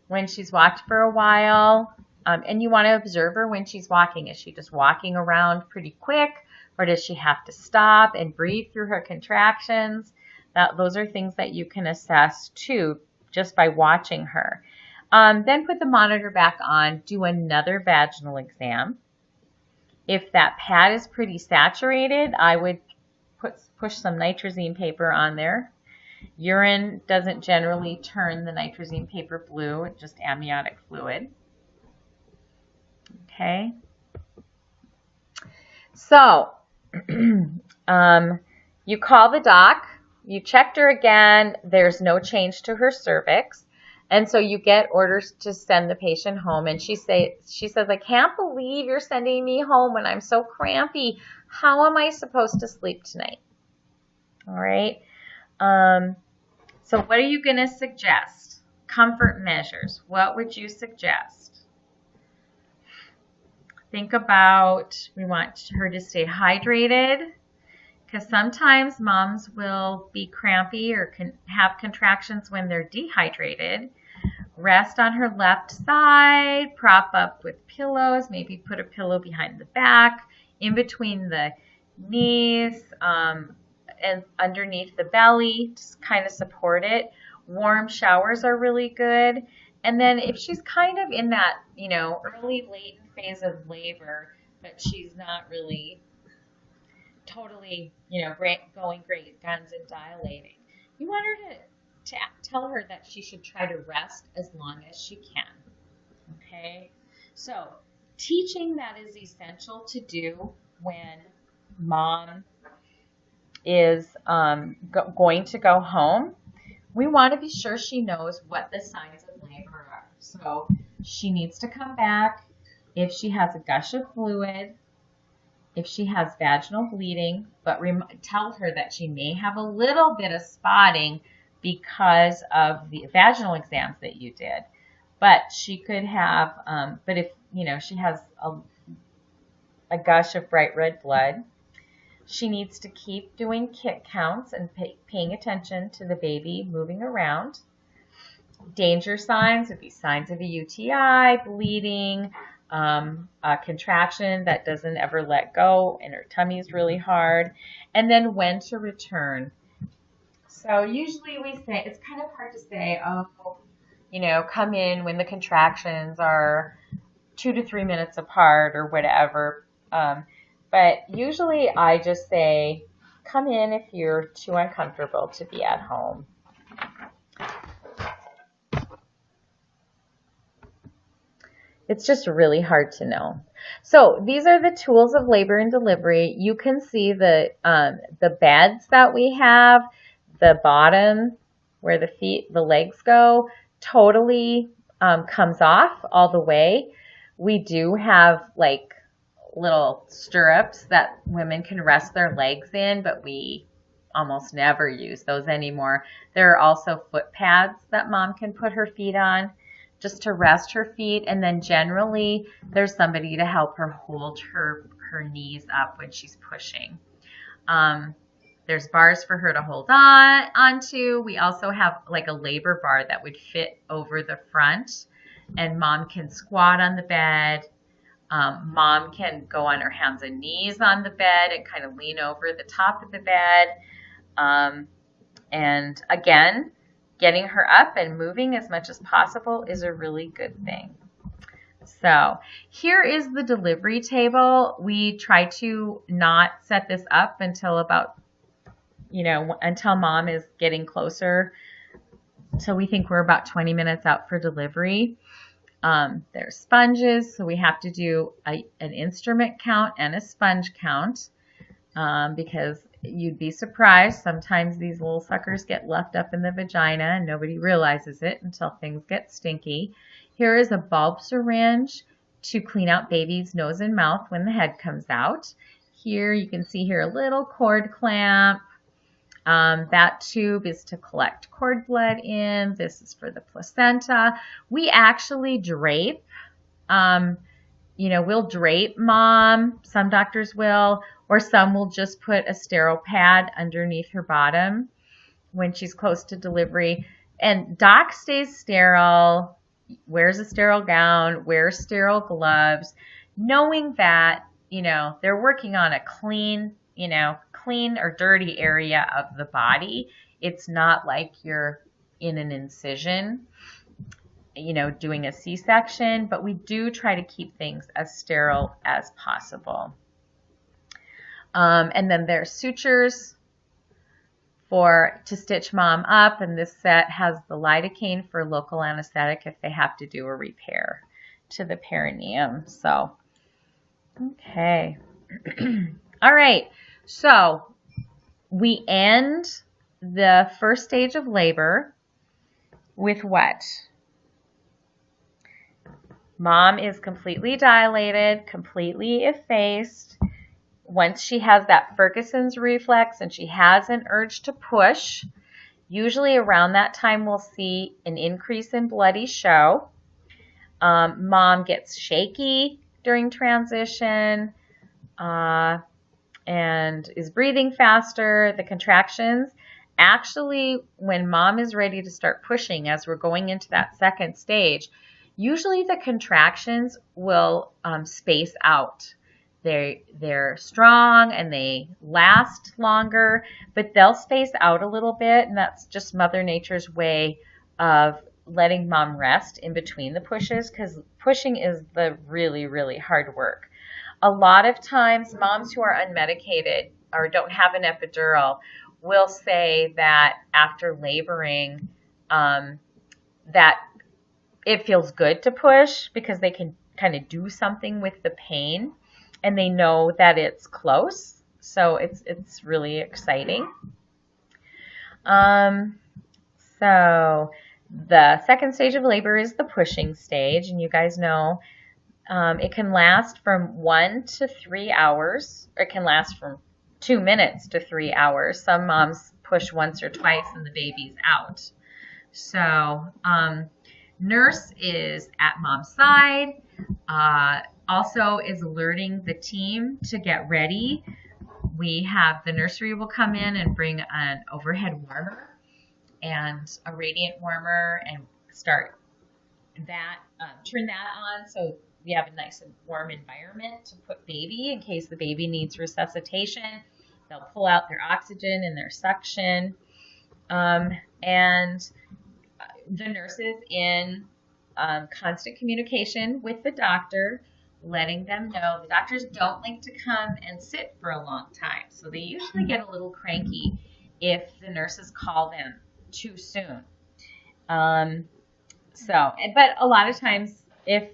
when she's walked for a while, and you want to observe her when she's walking. Is she just walking around pretty quick, or does she have to stop and breathe through her contractions? Those are things that you can assess too, just by watching her. Then put the monitor back on, do another vaginal exam. If that pad is pretty saturated, I would push some nitrazine paper on there. Urine doesn't generally turn the nitrazine paper blue, it's just amniotic fluid. Okay. So, you call the doc, you checked her again, there's no change to her cervix, and so you get orders to send the patient home, and she says, I can't believe you're sending me home when I'm so crampy. How am I supposed to sleep tonight? All right. So what are you going to suggest? Comfort measures. What would you suggest? Think about, we want her to stay hydrated, because sometimes moms will be crampy or can have contractions when they're dehydrated. Rest on her left side, prop up with pillows, maybe put a pillow behind the back, in between the knees, and underneath the belly, just kind of support it. Warm showers are really good. And then if she's kind of in that, early latent phase of labor, but she's not really totally, going great guns and dilating, you want her to tell her that she should try to rest as long as she can. Okay? So, teaching that is essential to do when mom is going to go home. We want to be sure she knows what the signs of labor are. So she needs to come back if she has a gush of fluid, if she has vaginal bleeding, but tell her that she may have a little bit of spotting because of the vaginal exams that you did. But she could have, but if, she has a gush of bright red blood, she needs to keep doing kick counts and paying attention to the baby moving around. Danger signs would be signs of a UTI, bleeding, a contraction that doesn't ever let go, and her tummy is really hard, and then when to return. So usually we say, it's kind of hard to say, come in when the contractions are 2 to 3 minutes apart or whatever. But usually I just say, come in if you're too uncomfortable to be at home. It's just really hard to know. So these are the tools of labor and delivery. You can see the beds that we have, the bottom where the legs go, totally comes off all the way. We do have like little stirrups that women can rest their legs in, but we almost never use those anymore. There are also foot pads that mom can put her feet on just to rest her feet, and then generally there's somebody to help her hold her knees up when she's pushing. There's bars for her to hold onto. We also have like a labor bar that would fit over the front, and mom can squat on the bed. Mom can go on her hands and knees on the bed and kind of lean over the top of the bed. And again, getting her up and moving as much as possible is a really good thing. So here is the delivery table. We try to not set this up until about, until mom is getting closer. So we think we're about 20 minutes out for delivery. There's sponges, so we have to do an instrument count and a sponge count because you'd be surprised. Sometimes these little suckers get left up in the vagina and nobody realizes it until things get stinky. Here is a bulb syringe to clean out baby's nose and mouth when the head comes out. Here you can see here a little cord clamp. That tube is to collect cord blood in. This is for the placenta. We actually drape. We'll drape mom. Some doctors will, or some will just put a sterile pad underneath her bottom when she's close to delivery. And doc stays sterile, wears a sterile gown, wears sterile gloves, knowing that, they're working on a clean or dirty area of the body. It's not like you're in an incision, doing a C-section, but we do try to keep things as sterile as possible. And then there's sutures to stitch mom up, and this set has the lidocaine for local anesthetic if they have to do a repair to the perineum. So, okay. All right. So we end the first stage of labor with what? Mom is completely dilated, completely effaced. Once she has that Ferguson's reflex and she has an urge to push, usually around that time we'll see an increase in bloody show. Mom gets shaky during transition and is breathing faster. The contractions, actually, when mom is ready to start pushing as we're going into that second stage, usually the contractions will space out. They're strong and they last longer, but they'll space out a little bit, and that's just Mother Nature's way of letting mom rest in between the pushes, because pushing is the really, really hard work. A lot of times, moms who are unmedicated or don't have an epidural will say that after laboring, that it feels good to push because they can kind of do something with the pain, and they know that it's close. So it's really exciting. So the second stage of labor is the pushing stage, and you guys know it can last from 1 to 3 hours, or it can last from 2 minutes to 3 hours. Some moms push once or twice and the baby's out. So nurse is at mom's side, also is alerting the team to get ready. We have the nursery will come in and bring an overhead warmer and a radiant warmer and start that, turn that on so we have a nice and warm environment to put baby in case the baby needs resuscitation. They'll pull out their oxygen and their suction. And the nurse is in constant communication with the doctor, letting them know. The doctors don't like to come and sit for a long time, so they usually get a little cranky if the nurses call them too soon. But a lot of times, if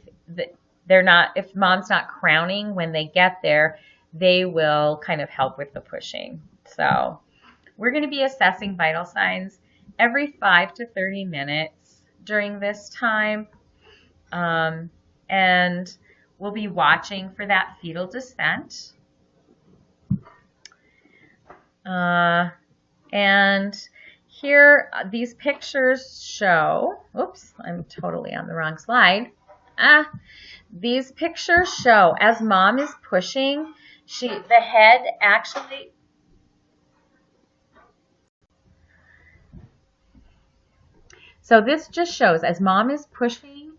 mom's not crowning when they get there, they will kind of help with the pushing. So we're going to be assessing vital signs every 5 to 30 minutes during this time. And we'll be watching for that fetal descent. And here, these pictures show, oops, I'm totally on the wrong slide. These pictures show as mom is pushing, the head actually, so this just shows as mom is pushing,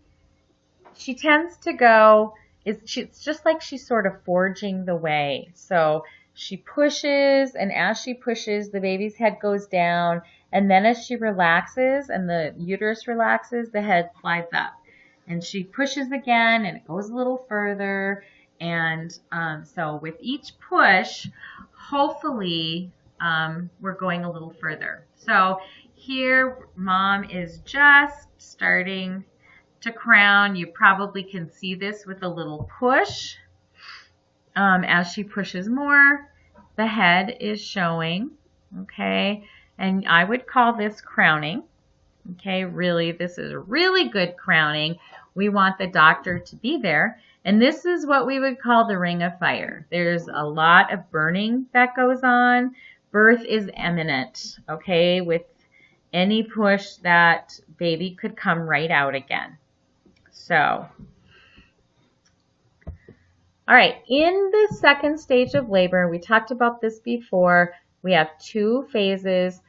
she tends to go, it's just like she's sort of forging the way. So she pushes, and as she pushes, the baby's head goes down, and then as she relaxes and the uterus relaxes, the head slides up. And she pushes again, and it goes a little further. And so with each push, hopefully we're going a little further. So here, mom is just starting to crown. You probably can see this with a little push. As she pushes more, the head is showing, okay? And I would call this crowning, okay? Really, this is really good crowning. We want the doctor to be there. And this is what we would call the ring of fire. There's a lot of burning that goes on. Birth is imminent, okay? With any push, that baby could come right out again. So, all right, in the second stage of labor, we talked about this before, we have 2 phases.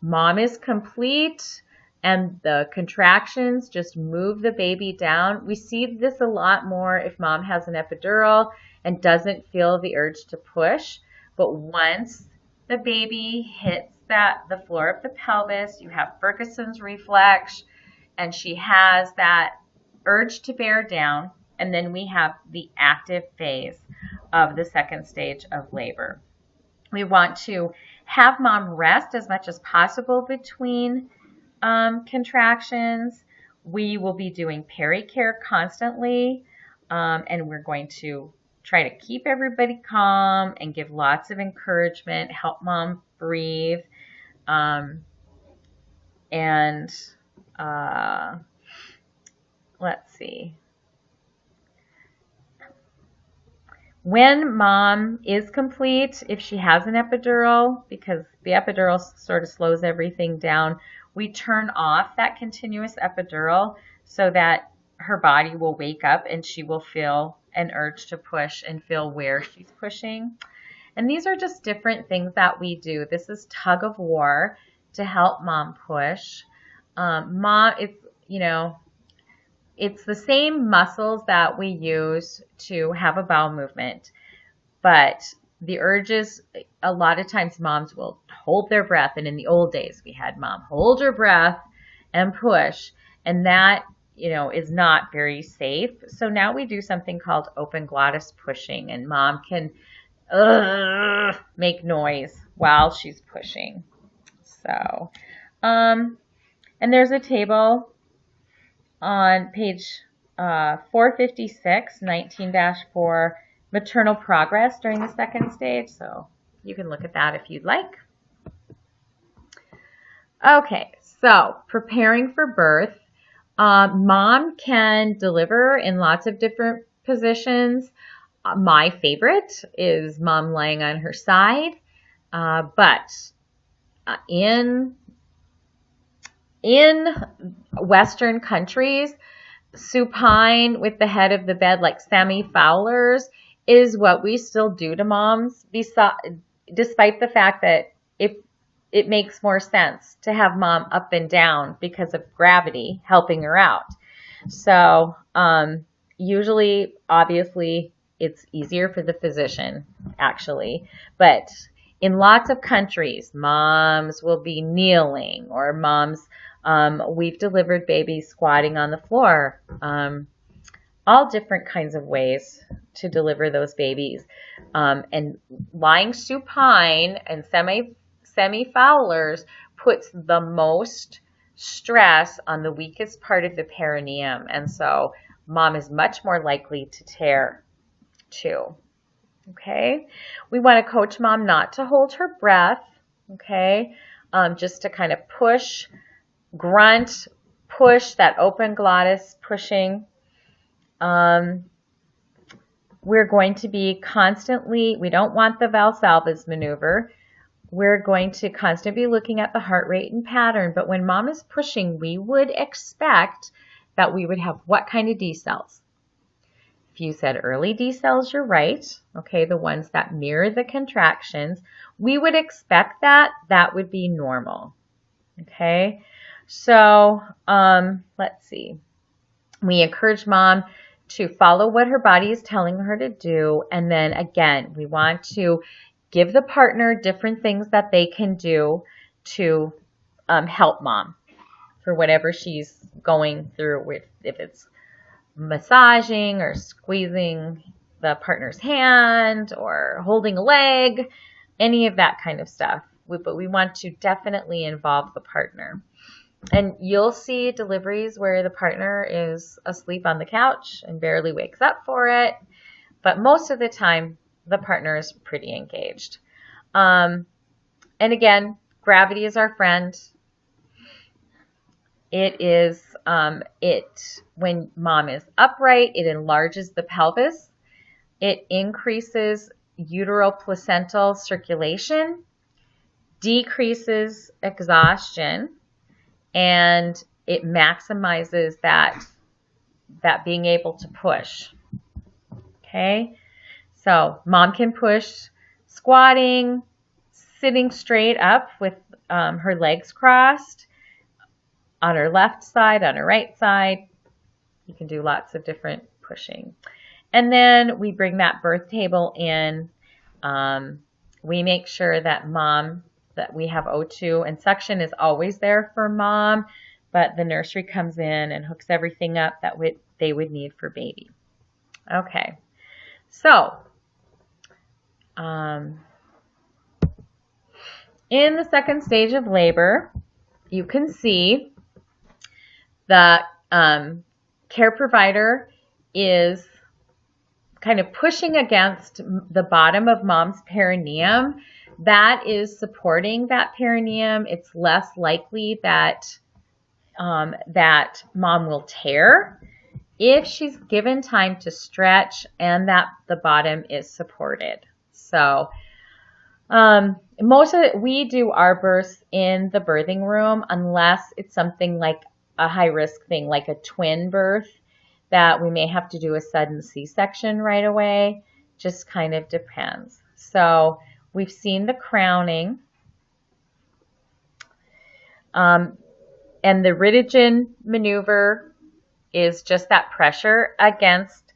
Mom is complete and the contractions just move the baby down. We see this a lot more if mom has an epidural and doesn't feel the urge to push. But once the baby hits the floor of the pelvis, you have Ferguson's reflex, and she has that urge to bear down. And then we have the active phase of the second stage of labor. We want to have mom rest as much as possible between contractions. We will be doing pericare constantly, and we're going to try to keep everybody calm and give lots of encouragement, help mom breathe, let's see. When mom is complete, if she has an epidural, because the epidural sort of slows everything down, we turn off that continuous epidural so that her body will wake up and she will feel an urge to push and feel where she's pushing. And these are just different things that we do. This is tug of war to help mom push. It's the same muscles that we use to have a bowel movement, but the urges, a lot of times moms will hold their breath, and in the old days we had mom hold her breath and push, and that, is not very safe. So now we do something called open glottis pushing, and mom can make noise while she's pushing. So, and there's a table on page 456, 19-4, maternal progress during the second stage. So you can look at that if you'd like. Okay, so preparing for birth. Mom can deliver in lots of different positions. My favorite is mom laying on her side, but in Western countries, supine with the head of the bed, like Sammy Fowler's, is what we still do to moms, despite the fact that it makes more sense to have mom up and down because of gravity helping her out. So usually, obviously, it's easier for the physician, actually. But in lots of countries, moms will be kneeling, or moms, we've delivered babies squatting on the floor. All different kinds of ways to deliver those babies. And lying supine and semi-Fowler's puts the most stress on the weakest part of the perineum. And so mom is much more likely to tear too. Okay. We want to coach mom not to hold her breath. Okay. Just to kind of push, grunt, push, that open glottis pushing. We're going to be constantly, we don't want the Valsalva's maneuver. We're going to constantly be looking at the heart rate and pattern. But when mom is pushing, we would expect that we would have what kind of decels? If you said early decels, you're right. Okay, the ones that mirror the contractions. We would expect that. That would be normal. Okay, so let's see. We encourage mom to follow what her body is telling her to do. And then again, we want to give the partner different things that they can do to help mom for whatever she's going through, with, if it's massaging or squeezing the partner's hand or holding a leg, any of that kind of stuff. But we want to definitely involve the partner. And you'll see deliveries where the partner is asleep on the couch and barely wakes up for it. But most of the time, the partner is pretty engaged. And again, gravity is our friend. It is, when mom is upright, it enlarges the pelvis. It increases uteroplacental circulation, decreases exhaustion, and it maximizes that being able to push. Okay, so mom can push squatting, sitting straight up with her legs crossed, on her left side, on her right side. You can do lots of different pushing. And then we bring that birth table in. We make sure that we have O2, and suction is always there for mom, but the nursery comes in and hooks everything up that they would need for baby. Okay, so in the second stage of labor, you can see the care provider is kind of pushing against the bottom of mom's perineum. That is supporting that perineum. It's less likely that that mom will tear if she's given time to stretch and that the bottom is supported. So we do our births in the birthing room unless it's something like a high risk thing, like a twin birth, that we may have to do a sudden C-section right away. Just kind of depends. So we've seen the crowning. And the Ritigan maneuver is just that pressure against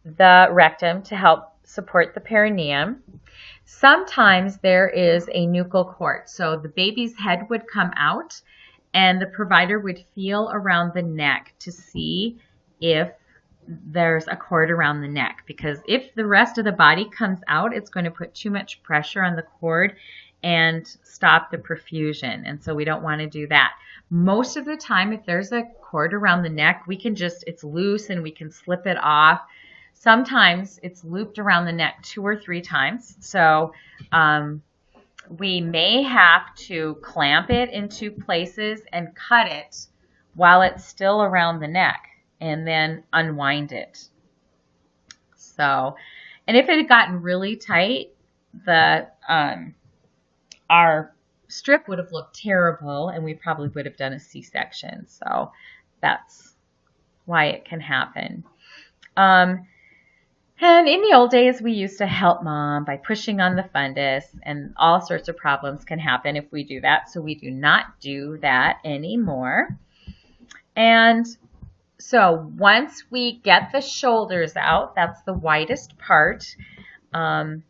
the rectum to help support the perineum. Sometimes there is a nuchal cord. So the baby's head would come out and the provider would feel around the neck to see if there's a cord around the neck, because if the rest of the body comes out, it's going to put too much pressure on the cord and stop the perfusion. And so we don't want to do that. Most of the time, if there's a cord around the neck, it's loose and we can slip it off. Sometimes it's looped around the neck 2 or 3 times. So we may have to clamp it in 2 places and cut it while it's still around the neck and then unwind it. So, and if it had gotten really tight, our strip would have looked terrible and we probably would have done a C-section. So that's why it can happen. And in the old days, we used to help mom by pushing on the fundus, and all sorts of problems can happen if we do that. So we do not do that anymore. And so once we get the shoulders out, that's the widest part, and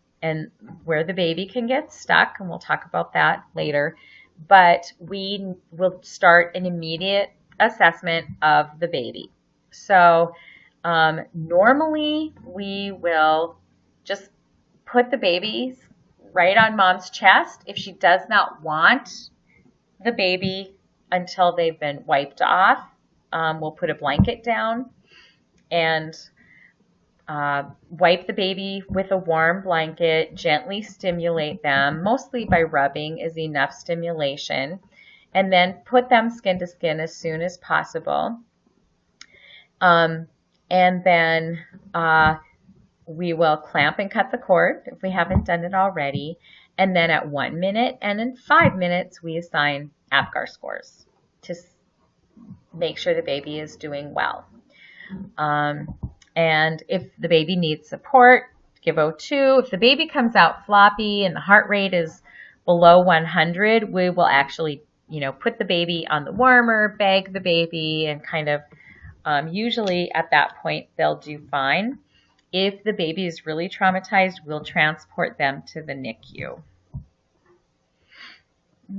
where the baby can get stuck, and we'll talk about that later. But we will start an immediate assessment of the baby. So normally we will just put the babies right on mom's chest. If she does not want the baby until they've been wiped off, we'll put a blanket down and wipe the baby with a warm blanket, gently stimulate them, mostly by rubbing is enough stimulation, and then put them skin to skin as soon as possible. And then we will clamp and cut the cord if we haven't done it already. And then at 1 minute and in 5 minutes, we assign APGAR scores to make sure the baby is doing well. And if the baby needs support, give O2. If the baby comes out floppy and the heart rate is below 100, we will actually, put the baby on the warmer, bag the baby, and kind of usually at that point they'll do fine. If the baby is really traumatized, we'll transport them to the NICU.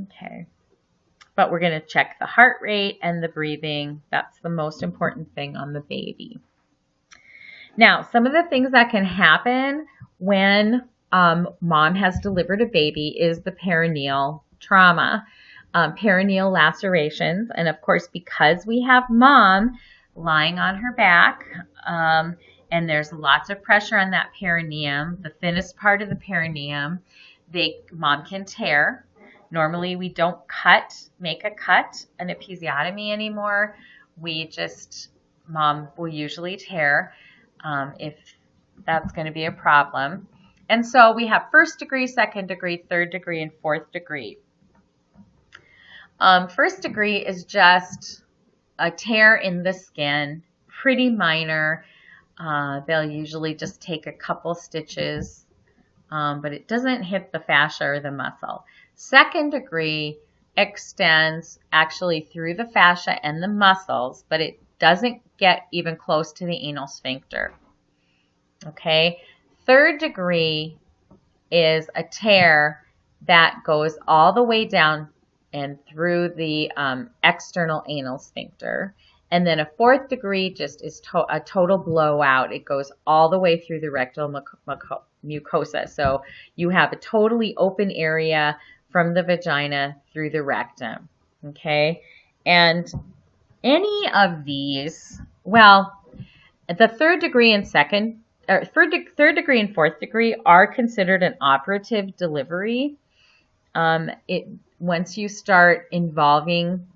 Okay. But we're going to check the heart rate and the breathing. That's the most important thing on the baby. Now, some of the things that can happen when mom has delivered a baby is the perineal trauma. perineal lacerations. And of course, because we have mom lying on her back, and there's lots of pressure on that perineum, the thinnest part of the perineum, mom can tear. Normally, we don't make a cut, an episiotomy anymore. Mom will usually tear if that's going to be a problem. And so we have first degree, second degree, third degree, and fourth degree. First degree is just a tear in the skin, pretty minor. They'll usually just take a couple stitches, but it doesn't hit the fascia or the muscle. Second degree extends actually through the fascia and the muscles, but it doesn't get even close to the anal sphincter. Okay, third degree is a tear that goes all the way down and through the external anal sphincter. And then a fourth degree just is a total blowout. It goes all the way through the rectal mucosa. So you have a totally open area from the vagina through the rectum. Okay, and any of these, well, the third degree and third degree and fourth degree are considered an operative delivery. Once you start involving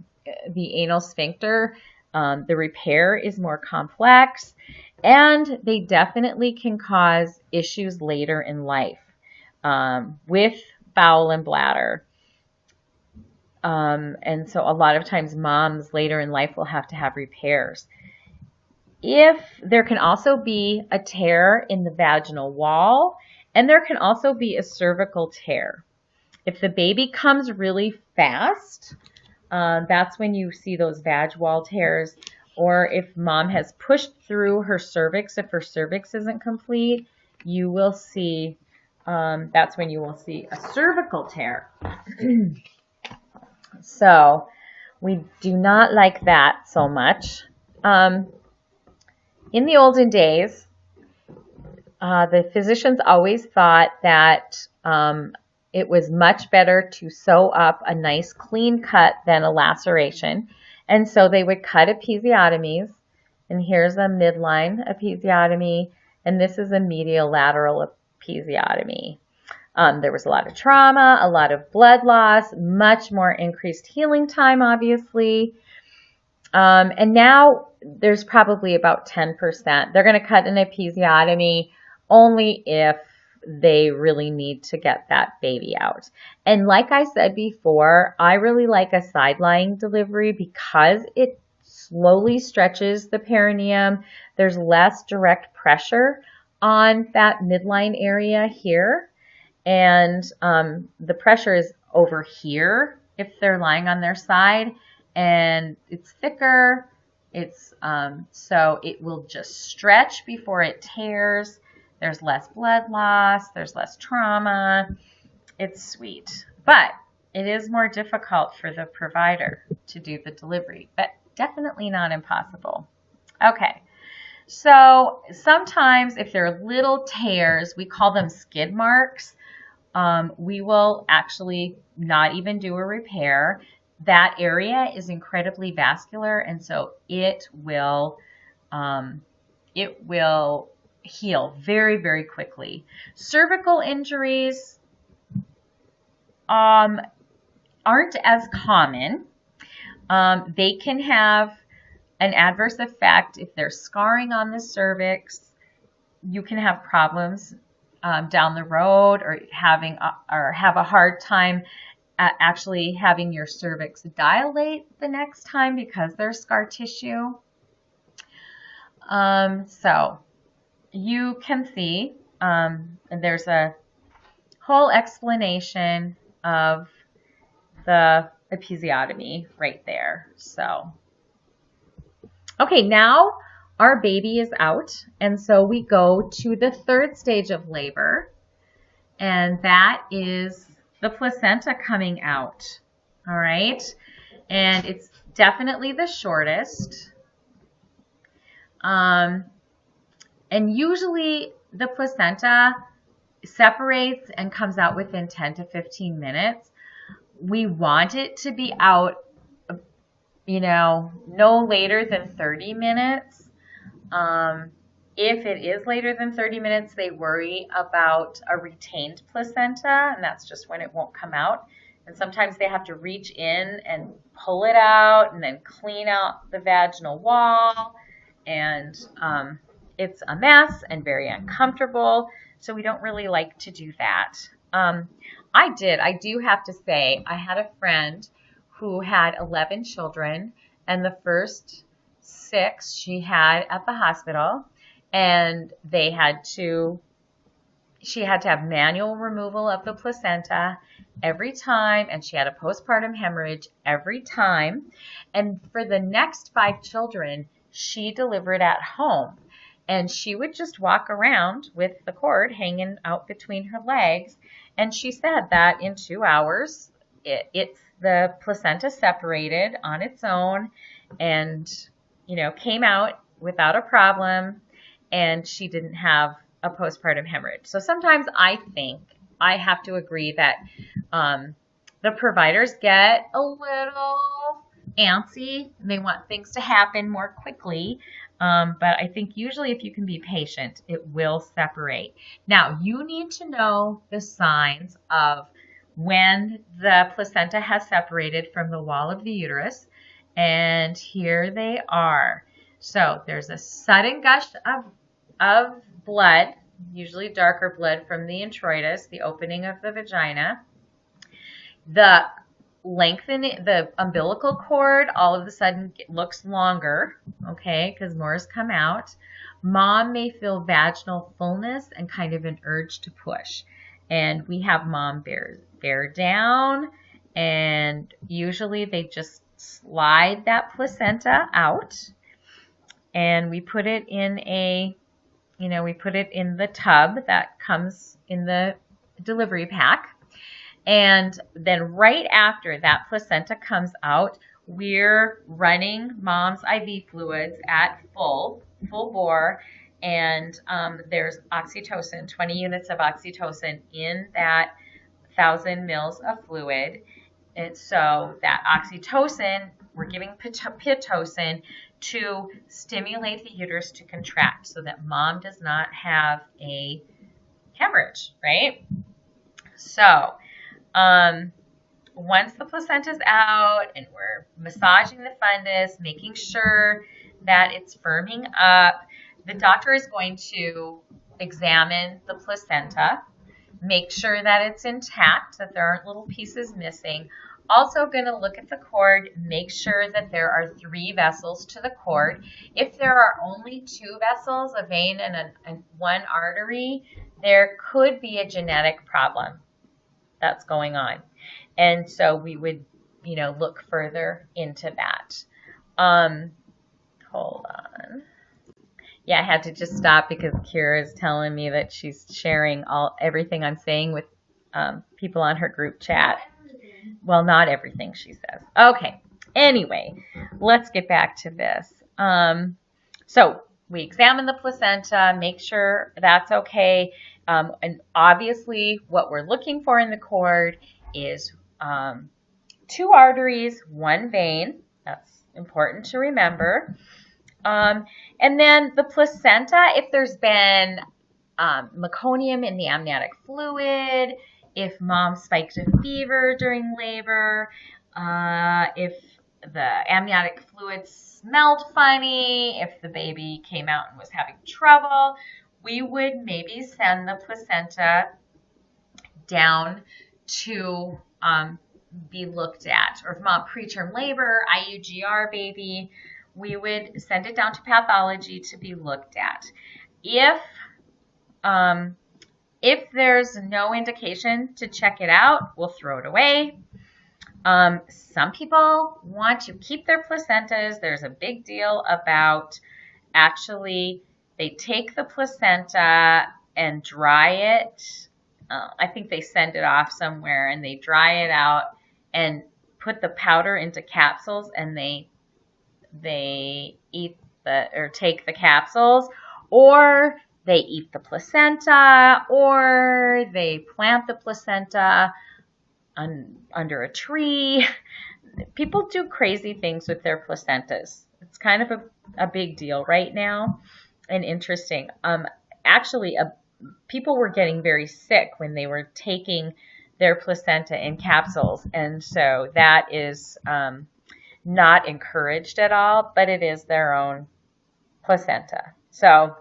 the anal sphincter, the repair is more complex, and they definitely can cause issues later in life with bowel and bladder. And so a lot of times moms later in life will have to have repairs. There can also be a tear in the vaginal wall, and there can also be a cervical tear. If the baby comes really fast, that's when you see those vag wall tears. Or if mom has pushed through her cervix, if her cervix isn't complete, you will see, that's when you will see a cervical tear. So we do not like that so much. In the olden days, the physicians always thought that it was much better to sew up a nice clean cut than a laceration. And so they would cut episiotomies. And here's a midline episiotomy. And this is a medial lateral episiotomy. There was a lot of trauma, a lot of blood loss, much more increased healing time, obviously. And now there's probably about 10%. They're going to cut an episiotomy only if they really need to get that baby out. And like I said before, I really like a side-lying delivery because it slowly stretches the perineum. There's less direct pressure on that midline area here. And the pressure is over here if they're lying on their side, and it's thicker. So it will just stretch before it tears. There's less blood loss. There's less trauma. It's sweet. But it is more difficult for the provider to do the delivery, but definitely not impossible. Okay. So sometimes if there are little tears, we call them skid marks. We will actually not even do a repair. That area is incredibly vascular, and so it will heal very, very quickly. Cervical injuries aren't as common. They can have an adverse effect if there's scarring on the cervix. You can have problems down the road, or have a hard time actually having your cervix dilate the next time because there's scar tissue. So you can see there's a whole explanation of the episiotomy right there. So, okay, now our baby is out, and so we go to the third stage of labor, and that is the placenta coming out. All right, and it's definitely the shortest. And usually the placenta separates and comes out within 10 to 15 minutes. we want it to be out, no later than 30 minutes. If it is later than 30 minutes, they worry about a retained placenta, and that's just when it won't come out. And sometimes they have to reach in and pull it out and then clean out the vaginal wall. And it's a mess and very uncomfortable. So we don't really like to do that. I do have to say, I had a friend who had 11 children, and the first 6 she had at the hospital, and she had to have manual removal of the placenta every time, and she had a postpartum hemorrhage every time. And for the next 5 children, she delivered at home. And she would just walk around with the cord hanging out between her legs. And she said that in 2 hours, the placenta separated on its own and, came out without a problem. And she didn't have a postpartum hemorrhage. So sometimes I think I have to agree that the providers get a little antsy. They want things to happen more quickly. But I think usually if you can be patient, it will separate. Now, you need to know the signs of when the placenta has separated from the wall of the uterus. And here they are. So there's a sudden gush of blood, usually darker blood from the introitus, the opening of the vagina. The umbilical cord all of a sudden looks longer, okay, because more has come out. Mom may feel vaginal fullness and kind of an urge to push. And we have mom bear down, and usually they just slide that placenta out, and we put it in the tub that comes in the delivery pack. And then right after that placenta comes out, we're running mom's IV fluids at full bore, and there's oxytocin, 20 units of oxytocin in that 1,000 mils of fluid. And so that oxytocin, we're giving Pitocin to stimulate the uterus to contract so that mom does not have a hemorrhage, right? So once the placenta's out and we're massaging the fundus, making sure that it's firming up, the doctor is going to examine the placenta, make sure that it's intact, that there aren't little pieces missing. Also going to look at the cord, make sure that there are 3 vessels to the cord. If there are only 2 vessels, a vein and 1 artery, there could be a genetic problem that's going on. And so we would, look further into that. Hold on. Yeah, I had to just stop because Kira is telling me that she's sharing everything I'm saying with people on her group chat. Well, not everything, she says. Okay. Anyway, let's get back to this. So we examine the placenta, make sure that's okay. And obviously what we're looking for in the cord is 2 arteries, 1 vein. That's important to remember. And then the placenta, if there's been meconium in the amniotic fluid, if mom spiked a fever during labor, if the amniotic fluid smelled funny, if the baby came out and was having trouble, we would maybe send the placenta down to be looked at. Or if mom preterm labor, IUGR baby, we would send it down to pathology to be looked at. If there's no indication to check it out, we'll throw it away. Some people want to keep their placentas. There's a big deal about actually they take the placenta and dry it. I think they send it off somewhere and they dry it out and put the powder into capsules, and they eat take the capsules, or they eat the placenta, or they plant the placenta. under a tree. People do crazy things with their placentas. It's kind of a big deal right now and interesting. Actually, people were getting very sick when they were taking their placenta in capsules. And so that is not encouraged at all, but it is their own placenta. So,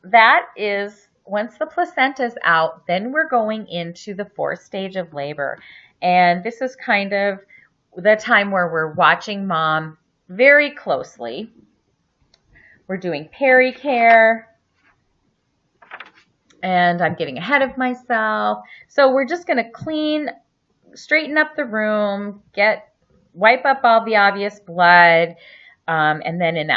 that is once the placenta is out, then we're going into the fourth stage of labor. And this is kind of the time where we're watching mom very closely. We're doing pericare, and I'm getting ahead of myself. So we're just going to straighten up the room, wipe up all the obvious blood, and then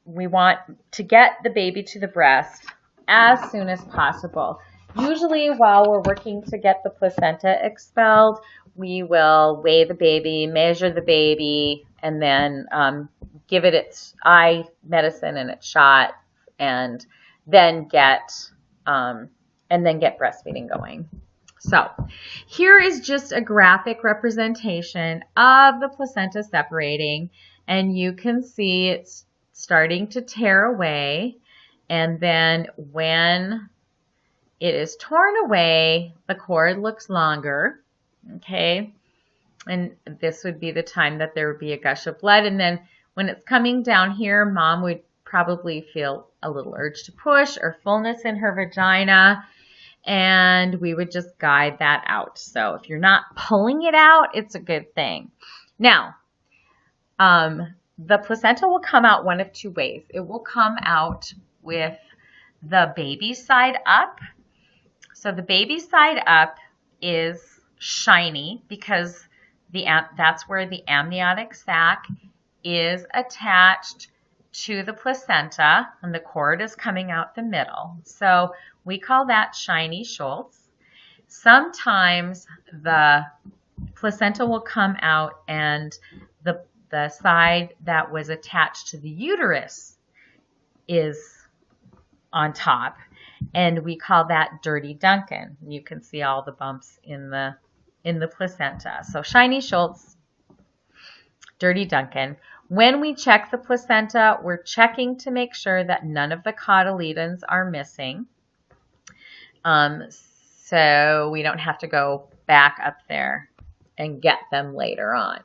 we want to get the baby to the breast as soon as possible. Usually while we're working to get the placenta expelled, we will weigh the baby, measure the baby, and then give it its eye medicine and its shot, and then get breastfeeding going. So here is just a graphic representation of the placenta separating, and you can see it's starting to tear away. And then when it is torn away, the cord looks longer, okay? And this would be the time that there would be a gush of blood. And then when it's coming down here, mom would probably feel a little urge to push or fullness in her vagina, and we would just guide that out. So if you're not pulling it out, it's a good thing. Now, the placenta will come out one of two ways. It will come out with the baby side up. So the baby side up is shiny because that's where the amniotic sac is attached to the placenta, and the cord is coming out the middle. So we call that shiny Schultz. Sometimes the placenta will come out and the side that was attached to the uterus is on top, and we call that dirty Duncan. You can see all the bumps in the placenta. So shiny Schultz, dirty Duncan. When we check the placenta, we're checking to make sure that none of the cotyledons are missing. So we don't have to go back up there and get them later on.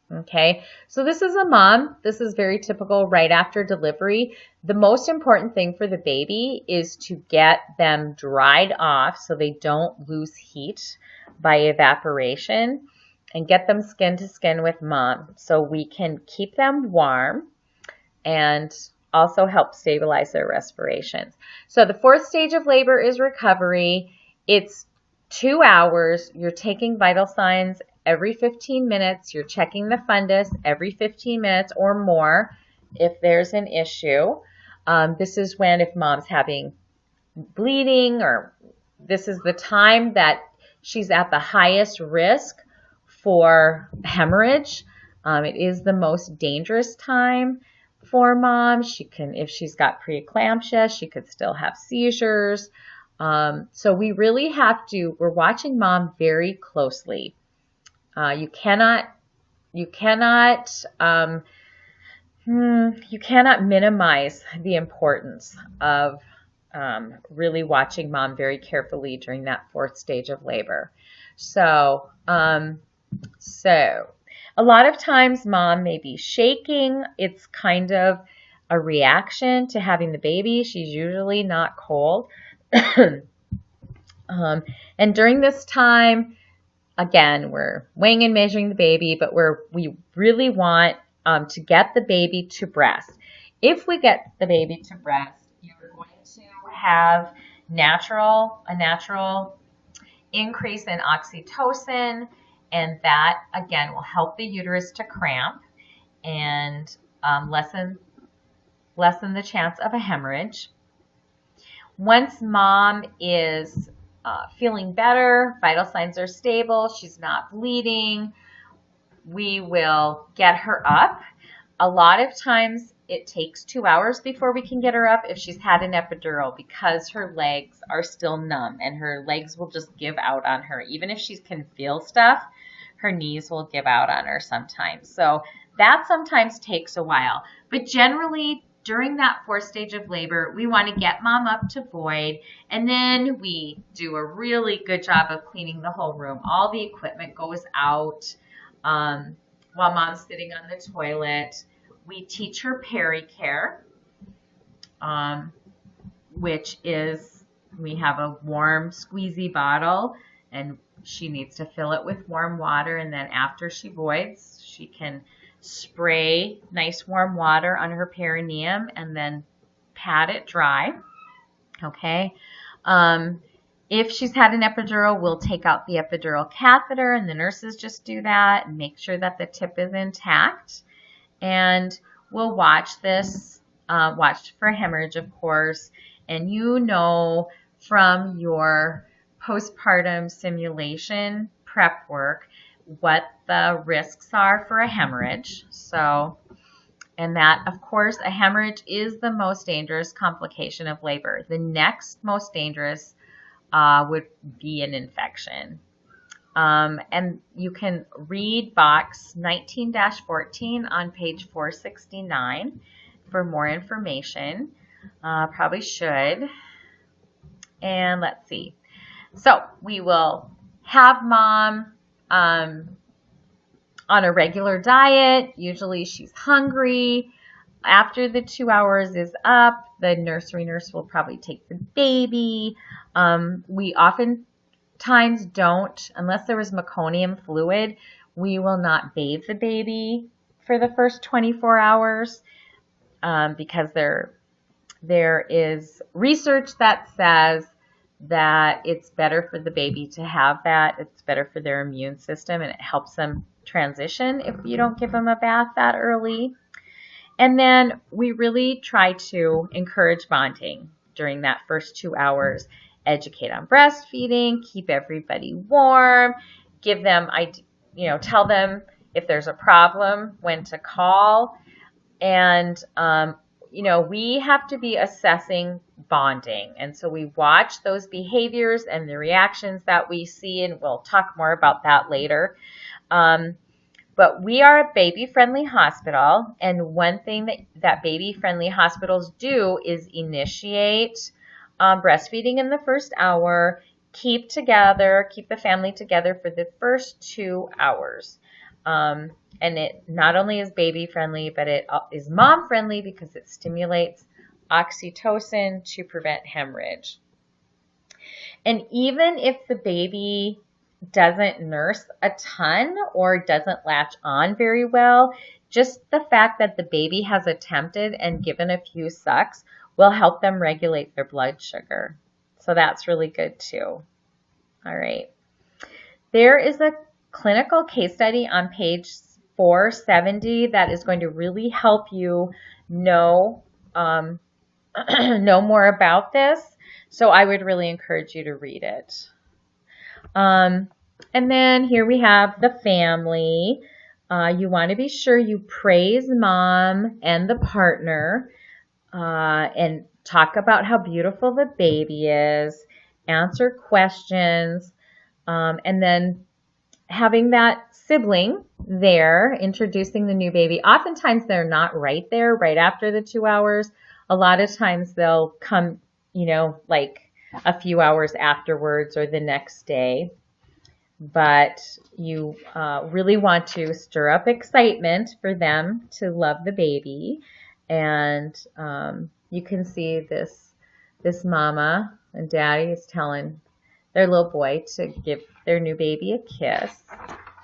Okay, so this is a mom. This is very typical right after delivery. The most important thing for the baby is to get them dried off so they don't lose heat by evaporation, and get them skin to skin with mom so we can keep them warm and also help stabilize their respirations. So the fourth stage of labor is recovery. It's 2 hours. You're taking vital signs every 15 minutes. You're checking the fundus every 15 minutes or more if there's an issue. This is when, if mom's having bleeding, or this is the time that she's at the highest risk for hemorrhage. It is the most dangerous time for mom. If she's got preeclampsia, she could still have seizures. So we really we're watching mom very closely. You cannot minimize the importance of really watching mom very carefully during that fourth stage of labor. So a lot of times mom may be shaking. It's kind of a reaction to having the baby. She's usually not cold. And during this time, again, we're weighing and measuring the baby, but we really want to get the baby to breast. If we get the baby to breast, you're going to have a natural increase in oxytocin, and that, again, will help the uterus to cramp and lessen the chance of a hemorrhage. Once mom is feeling better, vital signs are stable, she's not bleeding, we will get her up. A lot of times it takes 2 hours before we can get her up if she's had an epidural because her legs are still numb and her legs will just give out on her. Even if she can feel stuff, her knees will give out on her sometimes. So that sometimes takes a while. But generally, during that 4th stage of labor, we want to get mom up to void, and then we do a really good job of cleaning the whole room. All the equipment goes out while mom's sitting on the toilet. We teach her pericare, which is we have a warm squeezy bottle, and she needs to fill it with warm water, and then after she voids, she can spray nice warm water on her perineum and then pat it dry. Okay. If she's had an epidural, we'll take out the epidural catheter, and the nurses just do that and make sure that the tip is intact. And we'll watch this, watch for hemorrhage, of course. And you know from your postpartum simulation prep work what the risks are for a hemorrhage. So, and that, of course, a hemorrhage is the most dangerous complication of labor. The next most dangerous would be an infection. And you can read box 19-14 on page 469 for more information. Probably should. And let's see. So we will have mom on a regular diet. Usually she's hungry. After the 2 hours is up, the nursery nurse will probably take the baby. We oftentimes don't, unless there was meconium fluid, we will not bathe the baby for the first 24 hours because there is research that says that it's better for the baby to have that. It's better for their immune system, and it helps them transition if you don't give them a bath that early. And then we really try to encourage bonding during that first 2 hours, educate on breastfeeding, keep everybody warm, give them, tell them if there's a problem, when to call. And, we have to be assessing bonding. And so we watch those behaviors and the reactions that we see, and we'll talk more about that later. But we are a baby-friendly hospital, and one thing that baby-friendly hospitals do is initiate breastfeeding in the first hour, keep the family together for the first 2 hours. And it not only is baby-friendly, but it is mom-friendly because it stimulates oxytocin to prevent hemorrhage. And even if the baby doesn't nurse a ton or doesn't latch on very well, just the fact that the baby has attempted and given a few sucks will help them regulate their blood sugar. So that's really good too. All right. There is a clinical case study on page 470 that is going to really help you know more about this. So I would really encourage you to read it. And then here we have the family. You want to be sure you praise mom and the partner and talk about how beautiful the baby is, answer questions, and then having that sibling there introducing the new baby. Oftentimes they're not right there right after the 2 hours. A lot of times they'll come, like a few hours afterwards or the next day. But you really want to stir up excitement for them to love the baby. And you can see this mama and daddy is telling their little boy to give their new baby a kiss.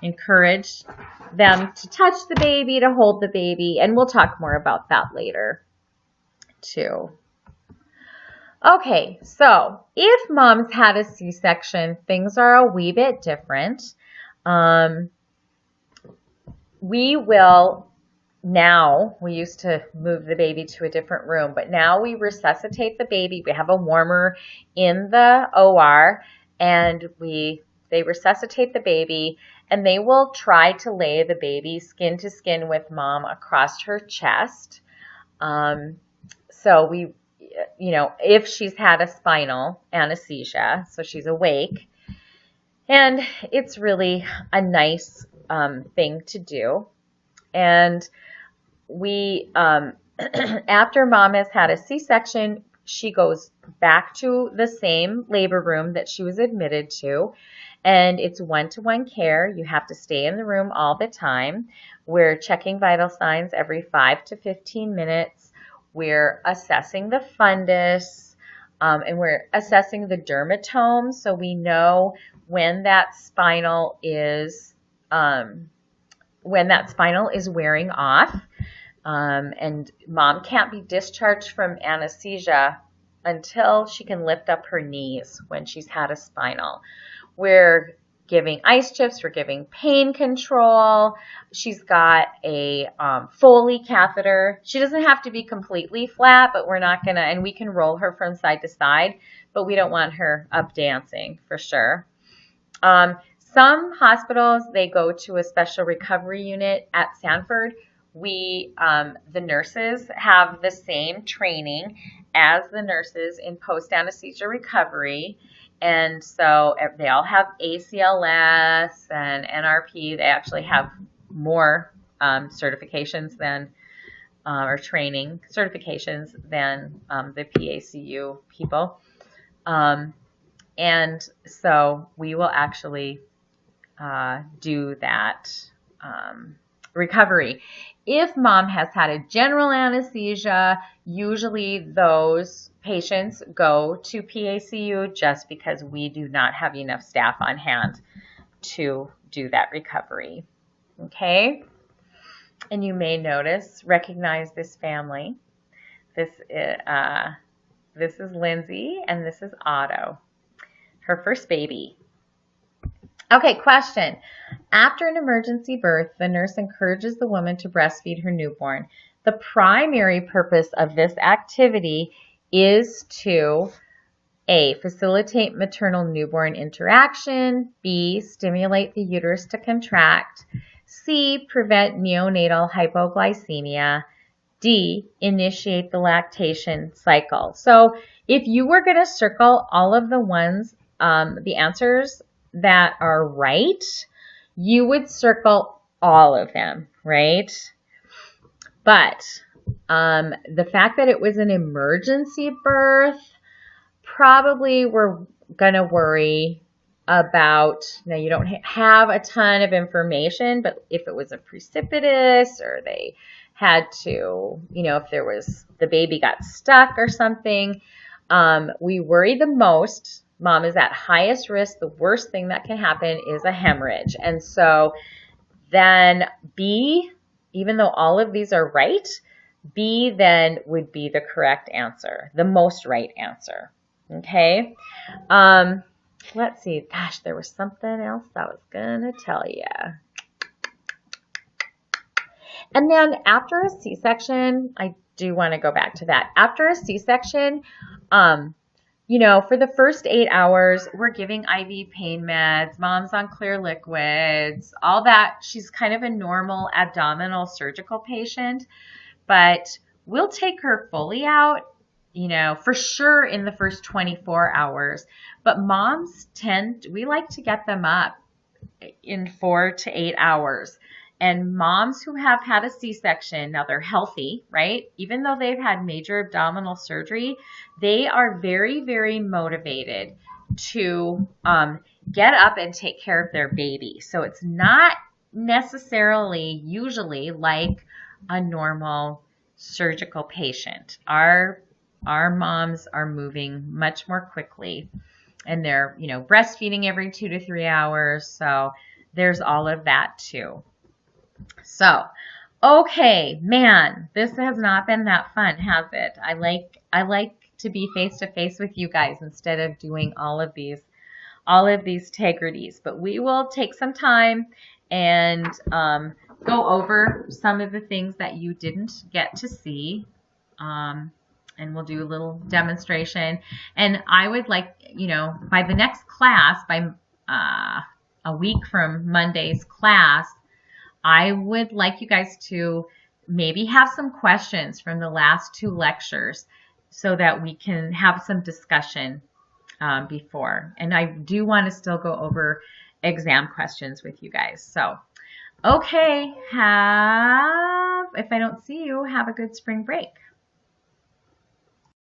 Encourage them to touch the baby, to hold the baby, and we'll talk more about that later too. Okay, so if mom's had a C-section, things are a wee bit different. We used to move the baby to a different room, but now we resuscitate the baby. We have a warmer in the OR, and they resuscitate the baby, and they will try to lay the baby skin to skin with mom across her chest. So we, if she's had a spinal anesthesia, so she's awake, and it's really a nice thing to do. And we, after mom has had a C-section, she goes back to the same labor room that she was admitted to. And it's one-to-one care. You have to stay in the room all the time. We're checking vital signs every 5 to 15 minutes. We're assessing the fundus, and we're assessing the dermatome, so we know when that spinal is wearing off. And mom can't be discharged from anesthesia until she can lift up her knees when she's had a spinal. We're giving ice chips. We're giving pain control. She's got a Foley catheter. She doesn't have to be completely flat, but we're not going to, and we can roll her from side to side, but we don't want her up dancing for sure. Some hospitals, they go to a special recovery unit. At Sanford, the nurses have the same training as the nurses in post-anesthesia recovery. And so they all have ACLS and NRP. They actually have more certifications than, or training certifications than the PACU people. And so we will actually do that recovery. If mom has had a general anesthesia, usually those patients go to PACU just because we do not have enough staff on hand to do that recovery. Okay? And you may recognize this family. This is Lindsay, and this is Otto, her first baby. Okay, question. After an emergency birth, the nurse encourages the woman to breastfeed her newborn. The primary purpose of this activity is to A, facilitate maternal-newborn interaction, B, stimulate the uterus to contract, C, prevent neonatal hypoglycemia, D, initiate the lactation cycle. So if you were going to circle all of the ones, the answers that are right, you would circle all of them, right? But the fact that it was an emergency birth, probably we're going to worry about, now you don't have a ton of information, but if it was a precipitous or they had to, if there was, the baby got stuck or something, we worry the most. Mom is at highest risk. The worst thing that can happen is a hemorrhage. And so then B, even though all of these are right, B then would be the correct answer, the most right answer. Okay. Let's see. Gosh, there was something else I was going to tell you. And then after a C-section, I do want to go back to that. After a C-section, for the first 8 hours, we're giving IV pain meds, mom's on clear liquids, all that. She's kind of a normal abdominal surgical patient, but we'll take her fully out, for sure in the first 24 hours. But moms we like to get them up in 4 to 8 hours. And moms who have had a C-section, now they're healthy, right? Even though they've had major abdominal surgery, they are very, very motivated to get up and take care of their baby. So it's not necessarily usually like a normal surgical patient. Our moms are moving much more quickly, and they're, breastfeeding every 2 to 3 hours. So there's all of that too. So, okay, man, this has not been that fun, has it? I like to be face to face with you guys instead of doing all of these tegrities. But we will take some time and go over some of the things that you didn't get to see. And we'll do a little demonstration. And I would like, by the next class, by a week from Monday's class, I would like you guys to maybe have some questions from the last 2 lectures so that we can have some discussion before. And I do want to still go over exam questions with you guys. So, okay, if I don't see you, have a good spring break.